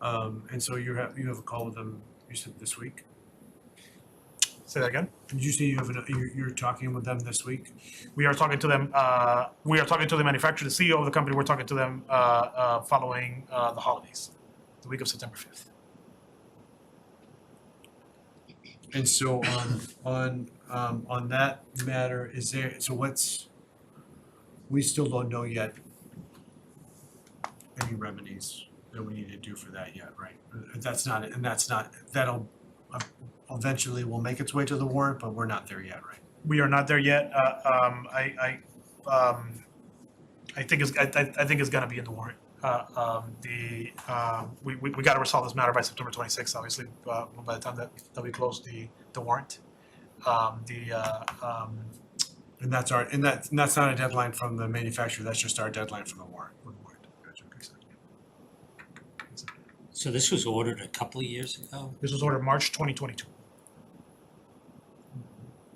contract. And so you have a call with them, you said this week? Say that again. Did you say you're talking with them this week? We are talking to them. We are talking to the manufacturer, the CEO of the company. We're talking to them following the holidays, the week of September 5th. And so on that matter, is there, so we still don't know yet any remedies that we need to do for that yet, right? That'll eventually will make its way to the warrant, but we're not there yet, right? We are not there yet. I think it's gonna be in the warrant. We got to resolve this matter by September 26th, obviously, by the time that we close the warrant. And that's not a deadline from the manufacturer, that's just our deadline from the warrant. Gotcha, exactly. So this was ordered a couple of years ago, This was ordered March 2022.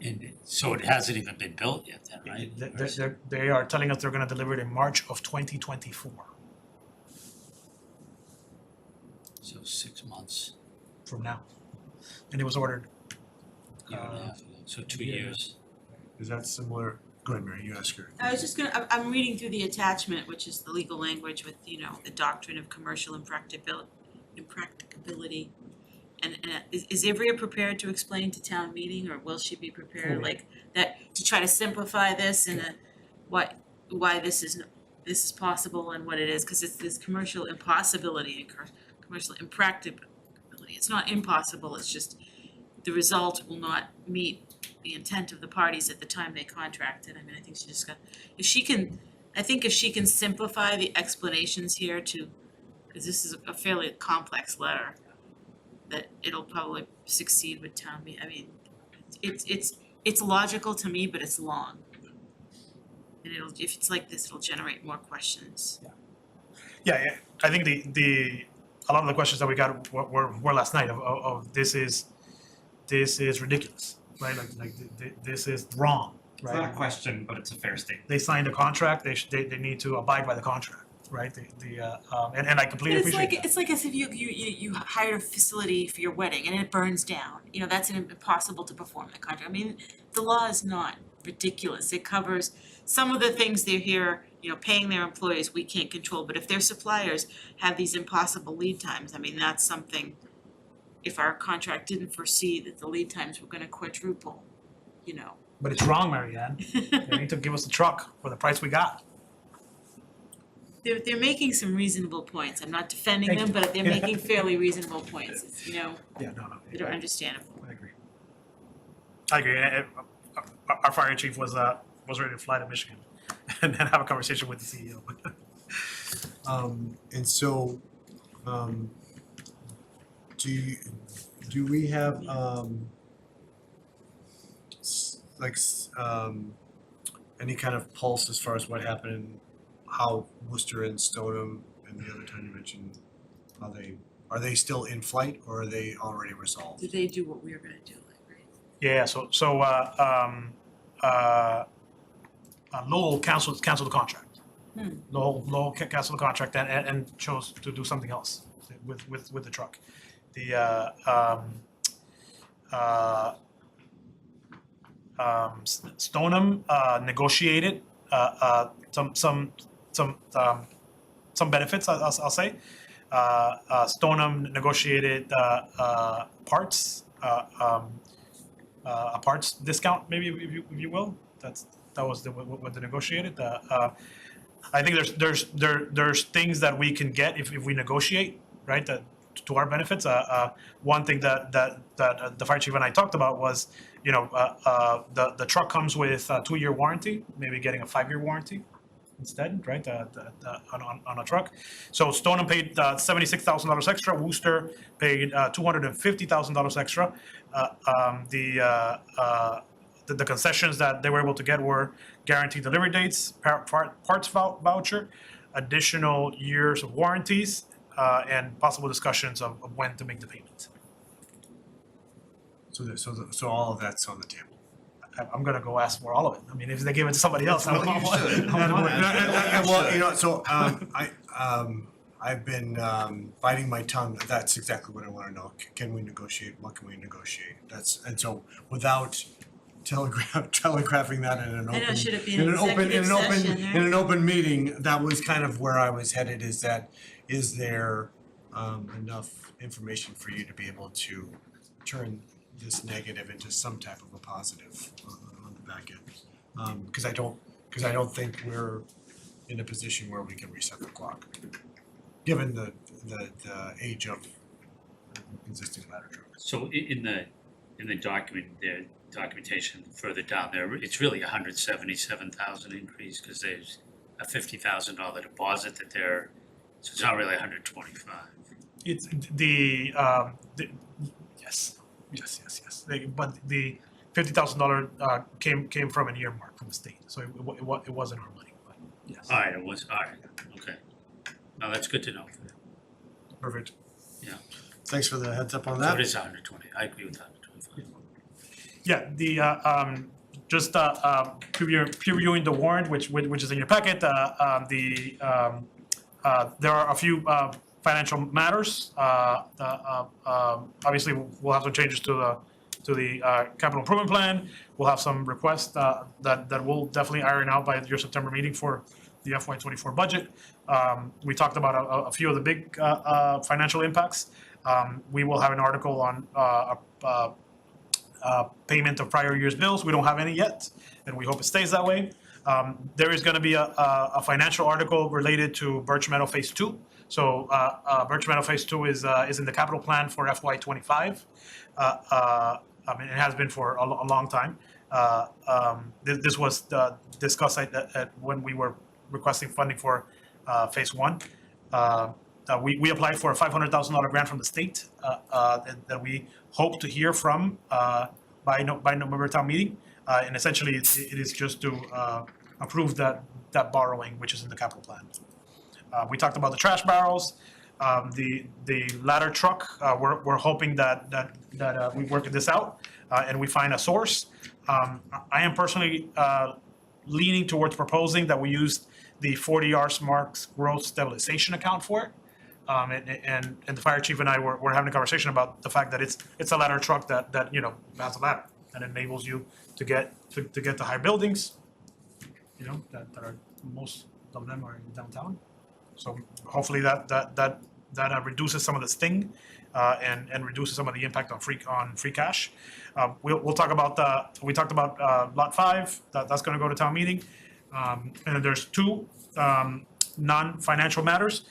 and so it hasn't even been built yet then, right? They are telling us they're gonna deliver it in March of 2024 So 6 months, from now. And it was ordered, year and a half ago, so 2 yeah. years. Is that similar? Go ahead, Mary, you ask her. I was just I'm reading through the attachment, which is the legal language with, you know, the doctrine of commercial impracticability. And is Ivrea prepared to explain to town meeting, or will she be prepared, Fully. like, that, to try to simplify this and why this is possible and what it is, cause it's this commercial impossibility and commercial impracticability. It's not impossible, it's just the result will not meet the intent of the parties at the time they contracted. I mean, I think she just got, if she can simplify the explanations here to, cause this is a fairly complex letter, that it'll probably succeed with town meeting. I mean, it's logical to me, but it's long. And if it's like this, it'll generate more questions. yeah, I think a lot of the questions that we got were last night of this is ridiculous, right? Like this is wrong, It's not a right? question, but it's a fair statement. They signed a contract, they need to abide by the contract, right? And I completely appreciate that. It's like as if you hired a facility for your wedding and it burns down. You know, that's impossible to perform the contract. I mean, the law is not ridiculous. It covers some of the things they're here, you know, paying their employees, we can't control, but if their suppliers have these impossible lead times, I mean, that's something, if our contract didn't foresee that the lead times were gonna quadruple, you know. But it's wrong, Mary Ann. They need to give us the truck for the price we got. they're making some reasonable points. I'm not defending Thank them, you. but they're making fairly reasonable points, It's, Yeah, no. that are understandable. I agree. I agree. Our fire chief was ready to fly to Michigan and then have a conversation with the CEO. And so, do we have, any kind of pulse as far as what happened, how Worcester and Stoneham and the other town you mentioned, are they still in flight or are they already resolved? Did they do what we were gonna do, right? Yeah, so Lowell canceled the contract. Lowell canceled the contract and chose to do something else with the truck. Stoneham negotiated some benefits, I'll say. Stoneham negotiated parts, a parts discount, maybe if you will. That was what they negotiated. I think there's things that we can get if we negotiate, right? That to our benefits. One thing that the fire chief and I talked about was, the truck comes with a 2-year warranty, maybe getting a 5-year warranty instead, right? On a truck. So Stoneham paid $76,000 extra. Worcester paid $250,000 extra. The concessions that they were able to get were guaranteed delivery dates, parts voucher, additional years of warranties, and possible discussions of when to make the payment. So all of that's on the table. I'm gonna go ask for all of it. I mean, if they give it to somebody else, I Well, want you should. Well, I've been biting my tongue. That's exactly what I want to know. Can we negotiate? What can we negotiate? And so without telegraphing that in an I know, open, should it be an in an executive session, right? in an open meeting, that was kind of where I was headed. Is there enough information for you to be able to turn this negative into some type of a positive on the back end? Because I don't think we're in a position where we can reset the clock, given the age of existing ladder trucks. So in the documentation further down there, it's really $177,000 increase because there's a $50,000 deposit so it's not really 125. It's yes. But the $50,000 came from an earmark from the state, so it wasn't our money. But yes. All right, okay. No, that's good to know. Perfect. Yeah. Thanks for the heads up on So that. it is 120. I agree with 125. Yeah, just previewing the warrant, which is in your packet. There are a few financial matters. Obviously, we'll have some changes to the capital improvement plan. We'll have some requests that we'll definitely iron out by your September meeting for the FY24 budget. We talked about a few of the big financial impacts. We will have an article on payment of prior year's bills. We don't have any yet, and we hope it stays that way. There is going to be a financial article related to Birch Meadow Phase 2. So Birch Meadow Phase 2 is in the capital plan for FY25. I mean, it has been for a long time. This was discussed when we were requesting funding for Phase 1. We applied for a $500,000 grant from the state that we hope to hear from by November town meeting. And essentially, it is just to approve that borrowing, which is in the capital plan. We talked about the trash barrels, the ladder truck. We're hoping that we work this out and we find a source. I am personally leaning towards proposing that we use the 40R Smarts growth stabilization account for it. And the fire chief and I were having a conversation about the fact that it's a ladder truck that has a ladder that enables you to get to higher buildings, that are, most of them are in downtown. So hopefully that reduces some of the sting and reduces some of the impact on free cash. We'll talk about we talked about lot 5 that's going to go to town meeting, and then there's 2 non-financial matters.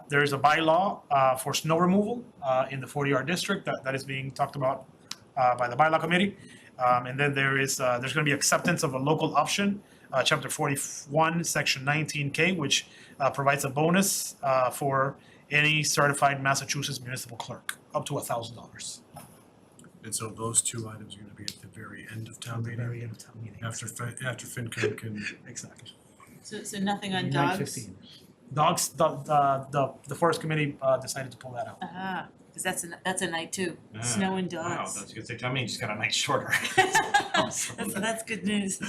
There is a bylaw for snow removal in the 40R district that is being talked about by the bylaw committee. And then there's going to be acceptance of a local option, chapter 41, section 19K, which provides a bonus for any certified Massachusetts municipal clerk, up to $1,000. And so those two items are gonna be at the very end of town meeting, Very end of town meeting. after FinCom can. Exactly. So nothing on dogs? Dogs, the forest committee decided to pull that out. Ah, cause that's a night too, Ah, snow and Wow, dogs. that's good. So town meeting just got a night shorter. That's good news.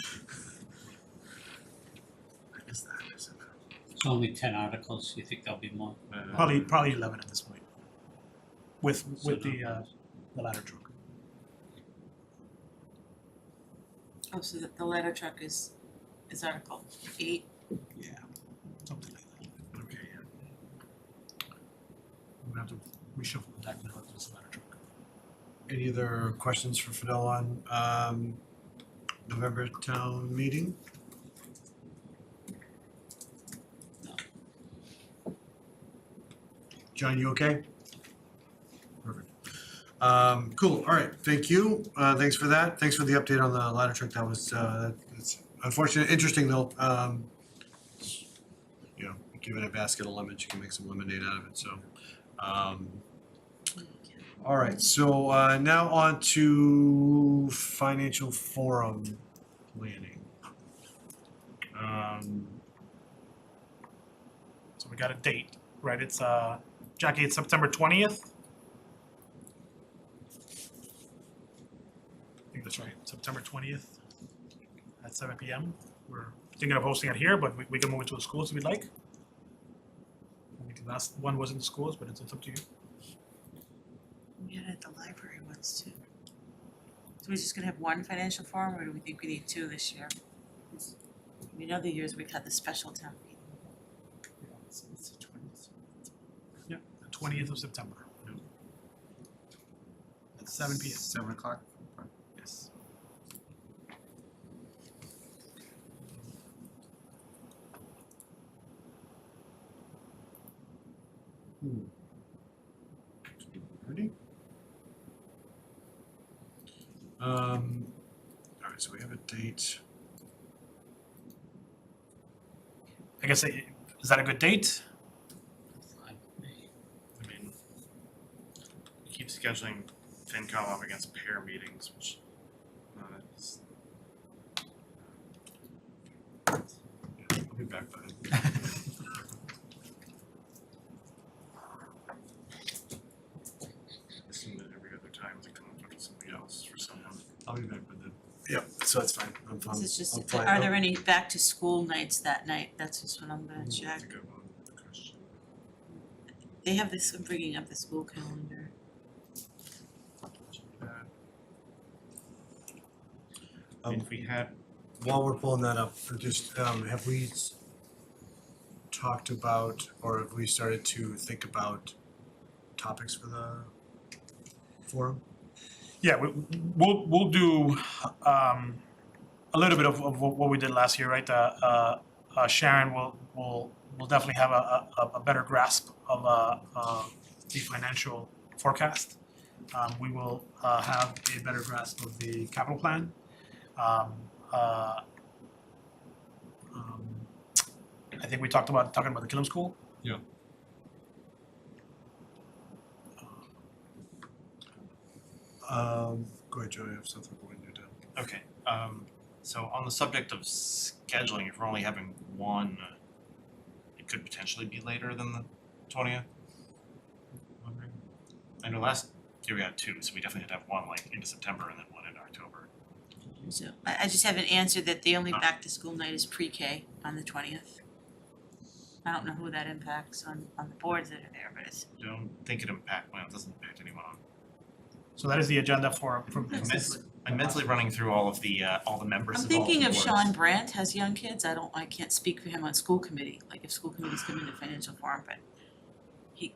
It's only 10 articles, you think there'll be more? Probably 11 at this point. With So the ladder truck. Oh, so the ladder truck is Article 8. Yeah, something like that. Okay. We're gonna have to reshuffle the deck now with this ladder truck. Any other questions for Fidel on November town meeting? John, you okay? Perfect. Cool, all right, thank you, thanks for that, thanks for the update on the ladder truck, that was, it's unfortunate, interesting though, you know, give it a basket of lemons, you can make some lemonade out of it, so, all right, so, now on to financial forum planning. So we got a date, right? It's Jackie, it's September 20th. I think that's right, September 20th at 7 p.m. We're thinking of hosting it here, but we can move it to the schools if we'd like. I think the last one was in the schools, but it's up to you. We had it at the library once too. So we're just gonna have one financial forum, or do we think we need two this year? I mean, other years we've had the special town meeting. It's the 20th. Yeah, the 20th of September. At 7 p.m. 7 o'clock? Yes. Ready? All right, so we have a date. I guess, is that a good date? Fine with me. I mean, you keep scheduling FinCom up against pair meetings, which, is, I'll be back by then. assume that every other time they come up with something else for someone. I'll be back by then. Yeah, so that's fine, I'm fine. This is just, I'm fine. are there any back to school nights that night? That's just what I'm gonna That's check. a good one, question. They have this, I'm bringing up the school calendar. I mean, if we had, While we're pulling that up, just, have we talked about, or have we started to think about topics for the forum? Yeah, we'll do a little bit of what we did last year, right? Sharon will definitely have a better grasp of the financial forecast. We will have a better grasp of the capital plan. I think we talking about the Killam School. Yeah. Go ahead, Joe, I have something going to do. Okay, so on the subject of scheduling, if we're only having one, it could potentially be later than the 20th. Wondering. I know last year we had two, so we definitely had to have one like into September and then one in October. So I just have an answer that the only back to school night is pre-K on the 20th. I don't know who that impacts on the boards that are there, but it's, Don't think it doesn't impact anyone on. So that is the agenda for. I'm mentally running through all the members I'm of all the thinking of boards. Sean Brandt has young kids. I can't speak for him on school committee, like if school committee's coming to financial forum, but He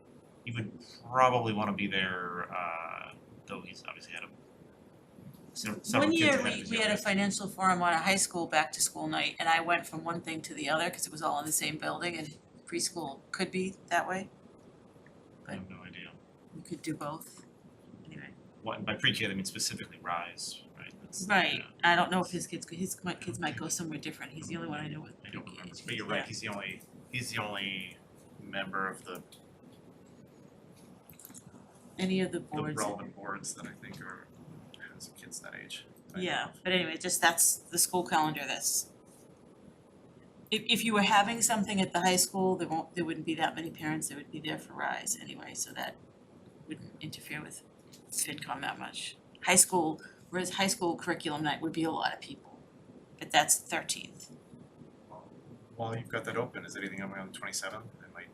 would probably wanna be there, though he's obviously had a several One kids year, ahead of his we had a youngest. financial forum on a high school back to school night, and I went from one thing to the other, cause it was all in the same building, and preschool could be that way, I have no idea. you could do both, anyway. What, by pre-K, they mean specifically Rise, right? That's- Right, yeah. I don't know if his kids might go somewhere different, he's the only one I know with I don't pre-K. remember, but you're right, he's the only member of the Any of the boards. relevant boards that I think are, has kids that age. Yeah, but anyway, just that's the school calendar that's. If you were having something at the high school, there wouldn't be that many parents that would be there for Rise anyway, so that wouldn't interfere with FinCom that much. Whereas high school curriculum night would be a lot of people, but that's 13th. While you've got that open, is anything coming on the 27th? I might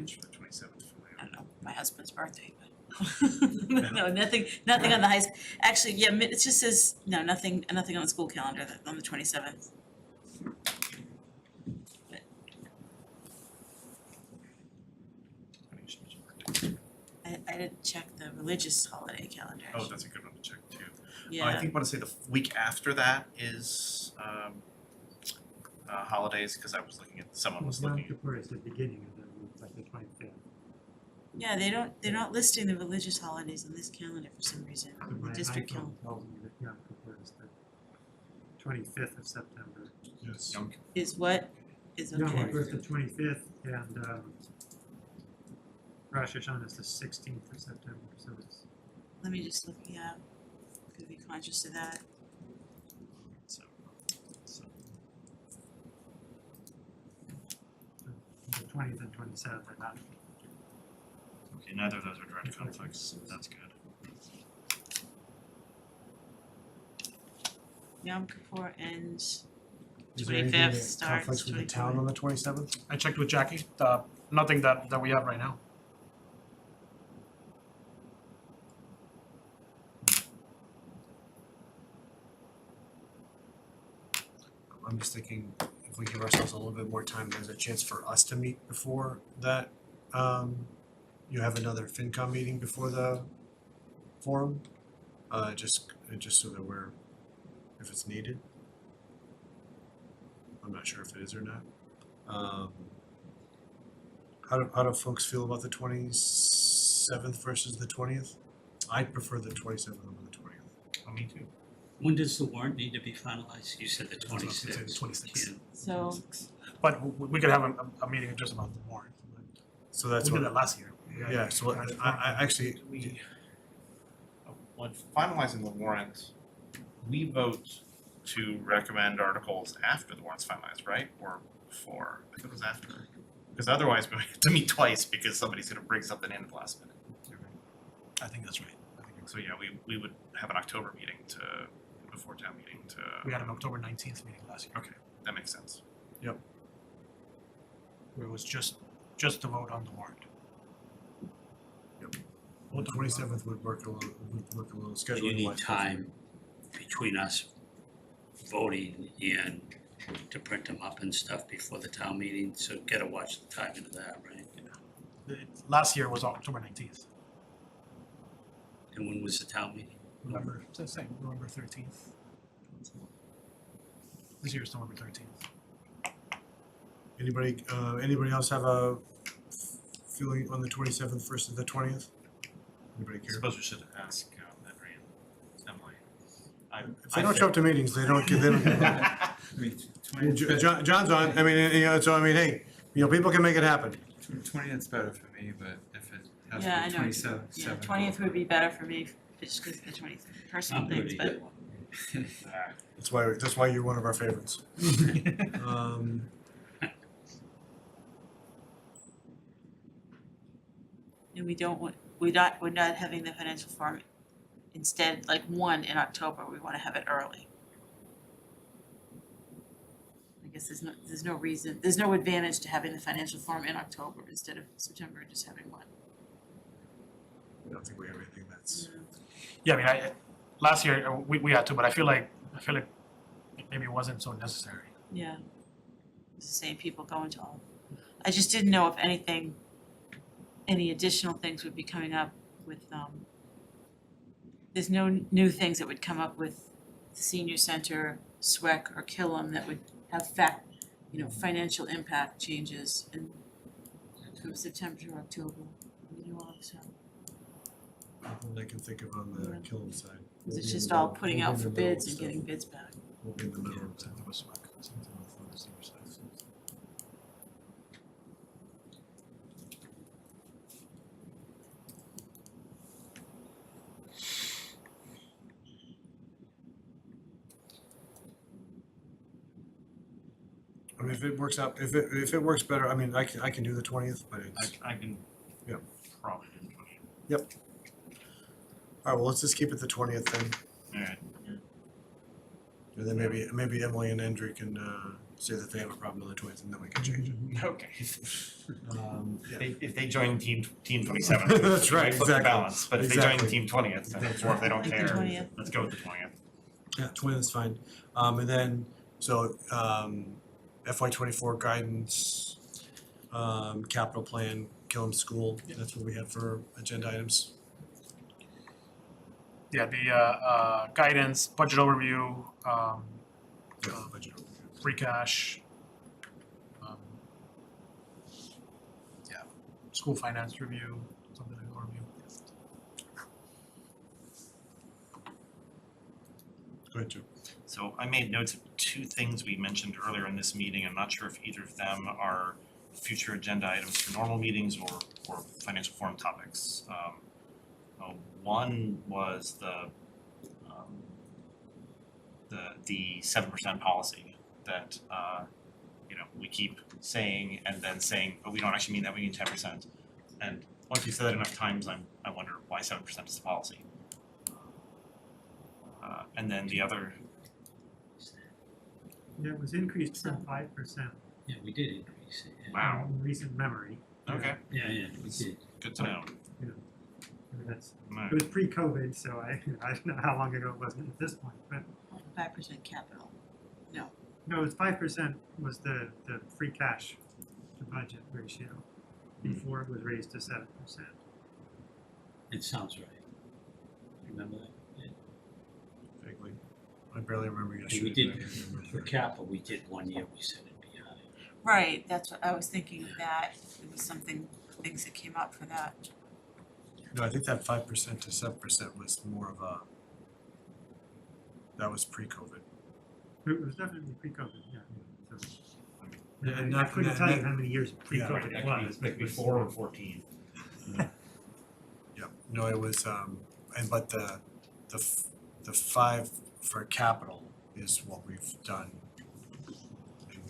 itch for the 27th for my I don't know, my husband's birthday, but no, nothing on the high school. Actually, yeah, it just says, no, nothing on the school calendar on the 27th. I didn't check the religious holiday calendar. Oh, that's a good one to check too. Yeah. I think I want to say the week after that is holidays, because I was looking at, someone was Yom looking. Kippur is the beginning of the week, like the 25th. Yeah, they're not listing the religious holidays on this calendar for some reason, But the my district iPhone calendar tells me that Yom Kippur is the 25th of September. Yes. Yom is what is Yom okay. Kippur is the 25th, and Rosh Hashanah is the 16th of September, so it's Let me just look, yeah, could be conscious of that. So the 20th and 27th are not. okay, neither of those are direct conflicts. That's good. Yom Kippur ends Is there anything 25th, that starts conflicts with the town on the 27th? I checked with Jackie, nothing that we have right now. I'm just thinking if we give ourselves a little bit more time, there's a chance for us to meet before that. You have another FinCom meeting before the forum, just so that we're, if it's needed. I'm not sure if it is or not. How do folks feel about the 27th versus the 20th? I prefer the 27th over the 20th. Oh, me too. When does the warrant need to be finalized? You said the That's what I was gonna say, the 26th. 26th. So, But we could have a meeting just about the warrant. So that's We what. did that last year. Yeah, so I actually, When finalizing the warrant, we vote to recommend articles after the warrant's finalized, right? Or before? I think it was after. Because otherwise we have to meet twice because somebody's gonna bring something in at the last minute. I think that's right. So yeah, we would have an October meeting before town meeting We had an October 19th meeting last year, that makes sense. where it was just the vote on the warrant. well, the 27th would work a little But scheduling. you need time between us voting and to print them up and stuff before the town meeting, so gotta watch the timing of that, right? Last year was October 19th. And when was the town meeting? November, it's the same, November 13th. This year's November 13th. Anybody else have a feeling on the 27th versus the 20th? Anybody I care? suppose we should ask Henry and Emily. If they don't show up to meetings, they don't get, I mean, 20th, John's on, I mean, so I mean, hey, people can make it happen. 20th's better for me, but if it has Yeah, I to be know. 27th. yeah, 20th would be better for me, just because of the 20th personal I'm things, good but either. That's why you're one of our favorites. and we're not having the financial forum. Instead, like one in October, we wanna have it early. I guess there's no reason, there's no advantage to having the financial forum in October instead of September, just having one. I don't think we have anything that's. Yeah, I mean, last year we had to, but I feel like maybe it wasn't so necessary. Yeah. It's the same people going to all. I just didn't know if any additional things would be coming up with there's no new things that would come up with the senior center, SWEC or Killam that would have financial impact changes in from September to October. So Nothing I can think of on the Killam side. it's just all putting out for bids and getting bids back. We'll be in the middle of that. I mean, if it works out, if it works better, I mean, I can do the 20th, but it's, I can Yep. probably do 20. all right, well, let's just keep it the 20th then. Alright, And then maybe Emily and Andrew can say that they have a problem with the 20th and then we can change it. Okay. Yeah. If they join team 27. That's right, we flip the exactly. balance, but if they join Exactly. team 20th, then, or if they don't Like the care, 20th. let's go with the 20th. Yeah, 20th is fine. And then, so FY24 guidance, capital plan, Killam School, that's what we have for agenda items. Yeah, the guidance, budget overview, Budget overview. free cash. Yeah, school finance review, something like overview. Go ahead, Joe. So I made notes of two things we mentioned earlier in this meeting. I'm not sure if either of them are future agenda items for normal meetings or financial forum topics. One was the 7% policy that we keep saying and then saying, but we don't actually mean that, we mean 10%. And once you say that enough times, I wonder why 7% is the policy. And then the other, Yeah, it was increased from 5% Yeah, we did increase it. Yeah. wow, in recent memory. okay, Yeah, we did. good to know. I mean, that's, Alright. it was pre-COVID, so I don't know how long ago it was at this point, but 5% capital. no, it was 5% was the free cash to budget ratio before it was raised to 7%. It sounds right. Remember that? Yeah. Vaguely. I barely remember We yesterday. did, but I can remember. for capital, we did 1 year, we said it'd be high. Right, that's what I was thinking of that. It was things that came up for that. No, I think that 5% to 7% was more of a, that was pre-COVID. It was definitely pre-COVID, yeah. So, Yeah, and I not- couldn't tell you not- how many years pre-COVID it was. but it was- or 14. Yeah, no, it was, but the 5 for capital is what we've done. And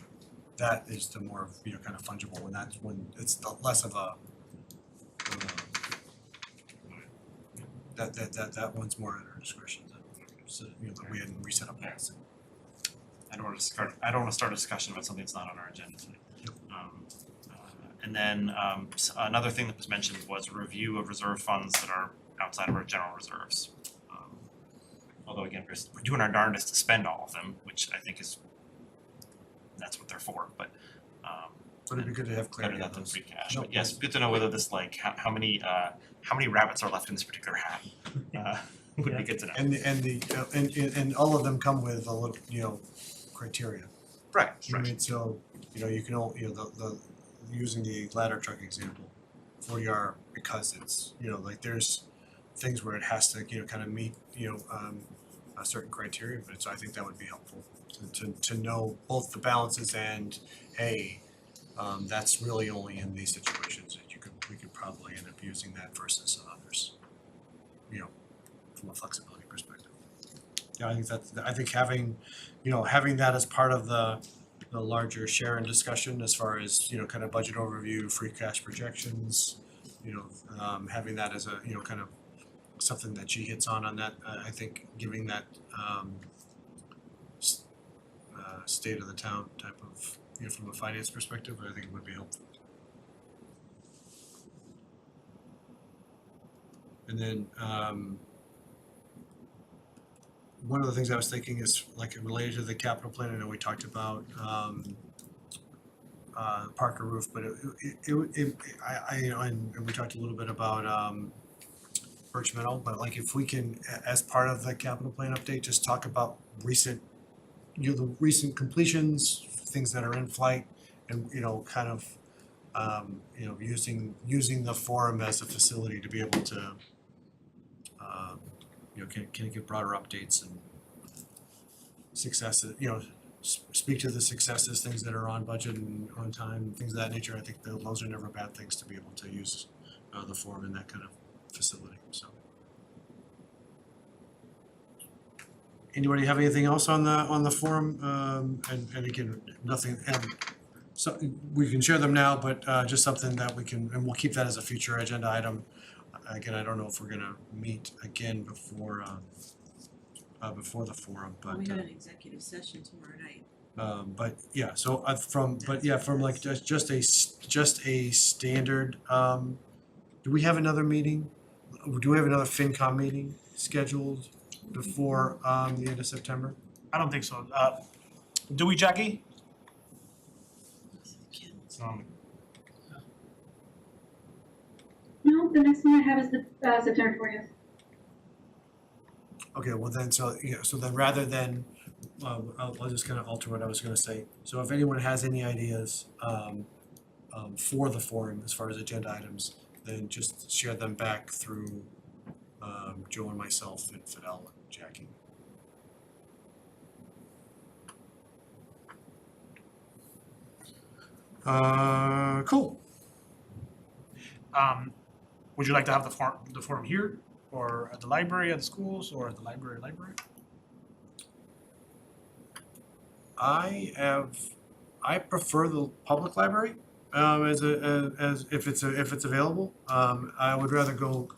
that is the more, kind of fungible, when it's the less of a, that one's more at our discretion, so, that we hadn't reset up policy. I don't want to start a discussion about something that's not on our agenda tonight. And then another thing that was mentioned was review of reserve funds that are outside of our general reserves. Although again, we're doing our darndest to spend all of them, which I think that's what they're for, but But it'd be good to have better clarity on that than those. free cash. No, But yes, good to know whether this how many rabbits are left in this particular hat. Would Yeah. be good to know. And all of them come with a little, criteria. Right, I mean, so, you can only, the using the ladder truck example, 40R, because it's, like there's things where it has to, kind of meet, a certain criteria, but so I think that would be helpful to know both the balances and, that's really only in these situations that we could probably end up using that versus others, from a flexibility perspective. Yeah, I think having that as part of the larger share and discussion as far as, kind of budget overview, free cash projections, having that as a, kind of something that she hits on that, I think giving that, state of the town type of, from a finance perspective, I think would be helpful. And then, one of the things I was thinking is like related to the capital plan. I know we talked about Parker roof, but and we talked a little bit about Birch Meadow, but like if we can, as part of the capital plan update, just talk about recent, the recent completions, things that are in flight, and, kind of, using the forum as a facility to be able to, can give broader updates and successes, speak to the successes, things that are on budget and on time, things of that nature. I think those are never bad things to be able to use the forum in that kind of facility, so. Anybody have anything else on the forum? And again, nothing, and so we can share them now, but just something that we can, and we'll keep that as a future agenda item. Again, I don't know if we're gonna meet again before the forum, but. We have an executive session tomorrow night. But yeah, so from like just a standard, do we have another meeting? Do we have another FinCom meeting scheduled before the end of September? I don't think so. Do we, Jackie? No, the next one I have is the September 40th. Okay, well then, so then rather than, I'll just kind of alter what I was gonna say. So if anyone has any ideas for the forum as far as agenda items, then just share them back through Joe and myself and Fidel and Jackie. Cool. Would you like to have the forum here, or at the library, at the schools, or at the library? I prefer the public library, as if it's available. I would rather go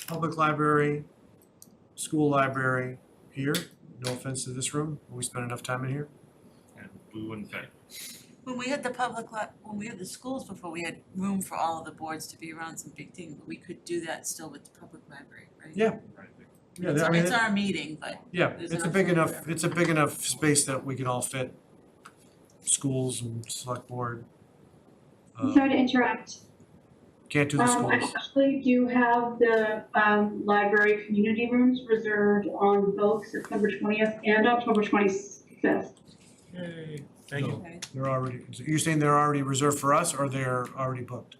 public library, school library here. No offense to this room, we spend enough time in here. And we wouldn't pay. When we had the when we had the schools before, we had room for all of the boards to be around some big thing, but we could do that still with the public library, right? Yeah. Yeah, I mean, It's our meeting, but yeah, there's it's a enough big room for enough, everyone. it's a big enough space that we can all fit. Schools and select board. Sorry to interrupt. Can't do the I schools. actually do have the library community rooms reserved on both September 20th and October 25th. Yay. Thank you. Okay. They're already, so you're saying they're already reserved for us, or they're already booked?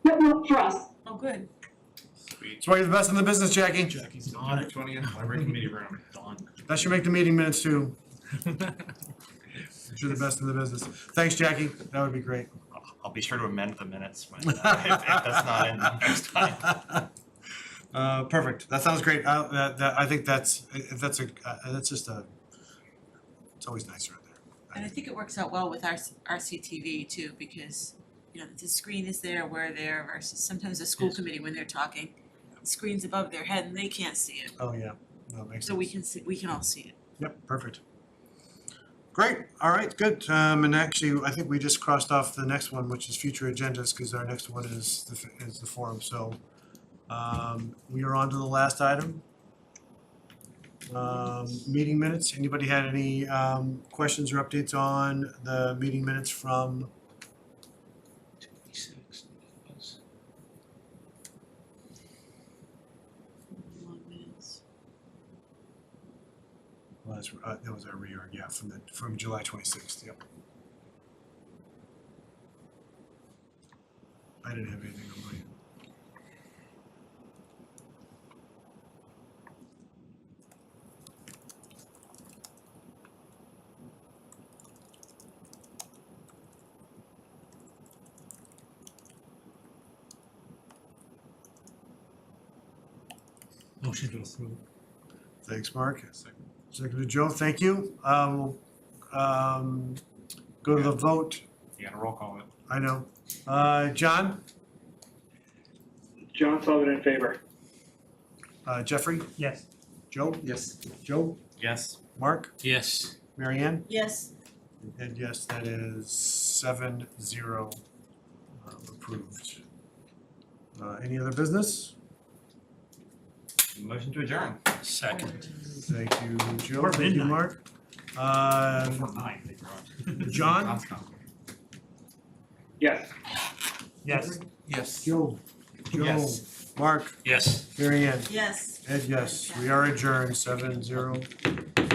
No, for us. Oh, good. Sweet. That's why you're the best in the business, Jackie. Jackie's on it. 20th, library committee room, done. That should make the meeting minutes too. You're the best in the business. Thanks, Jackie. That would be great. I'll be sure to amend the minutes when, if that's not in next time. Perfect. That sounds great. I think that's just it's always nicer in there. And I think it works out well with our RCTV too, because, the screen is there, we're there, versus sometimes the school committee, when they're talking, the screen's above their head and they can't see it. Oh, yeah. No, it makes sense. So we can all see it. Yep, perfect. Great, all right, good. And actually, I think we just crossed off the next one, which is future agendas, because our next one is the forum. So we are on to the last item. Meeting minutes. Anybody had any questions or updates on the meeting minutes from? 1 minutes. Well, that was our reorg, yeah, from July 26th, yep. I didn't have anything on my end. Motion to approve. Thanks, Mark. Second to Joe, thank you. We'll go to the vote. You got a roll call it. I know. John? John Sullivan in favor. Jeffrey? Yes. Joe? Yes. Joe? Yes. Mark? Yes. Mary Ann? Yes, And yes, that is 7-0 approved. Any other business? Motion to adjourn. Second. Thank you, Joe. Or Thank you, midnight. Mark. Before 9, they brought. John? John's coming. Yes. Yes. Yes. Joe? Joe? Yes. Mark, Yes. Mary Ann, Yes. Ed, yes. We are adjourned 7:00.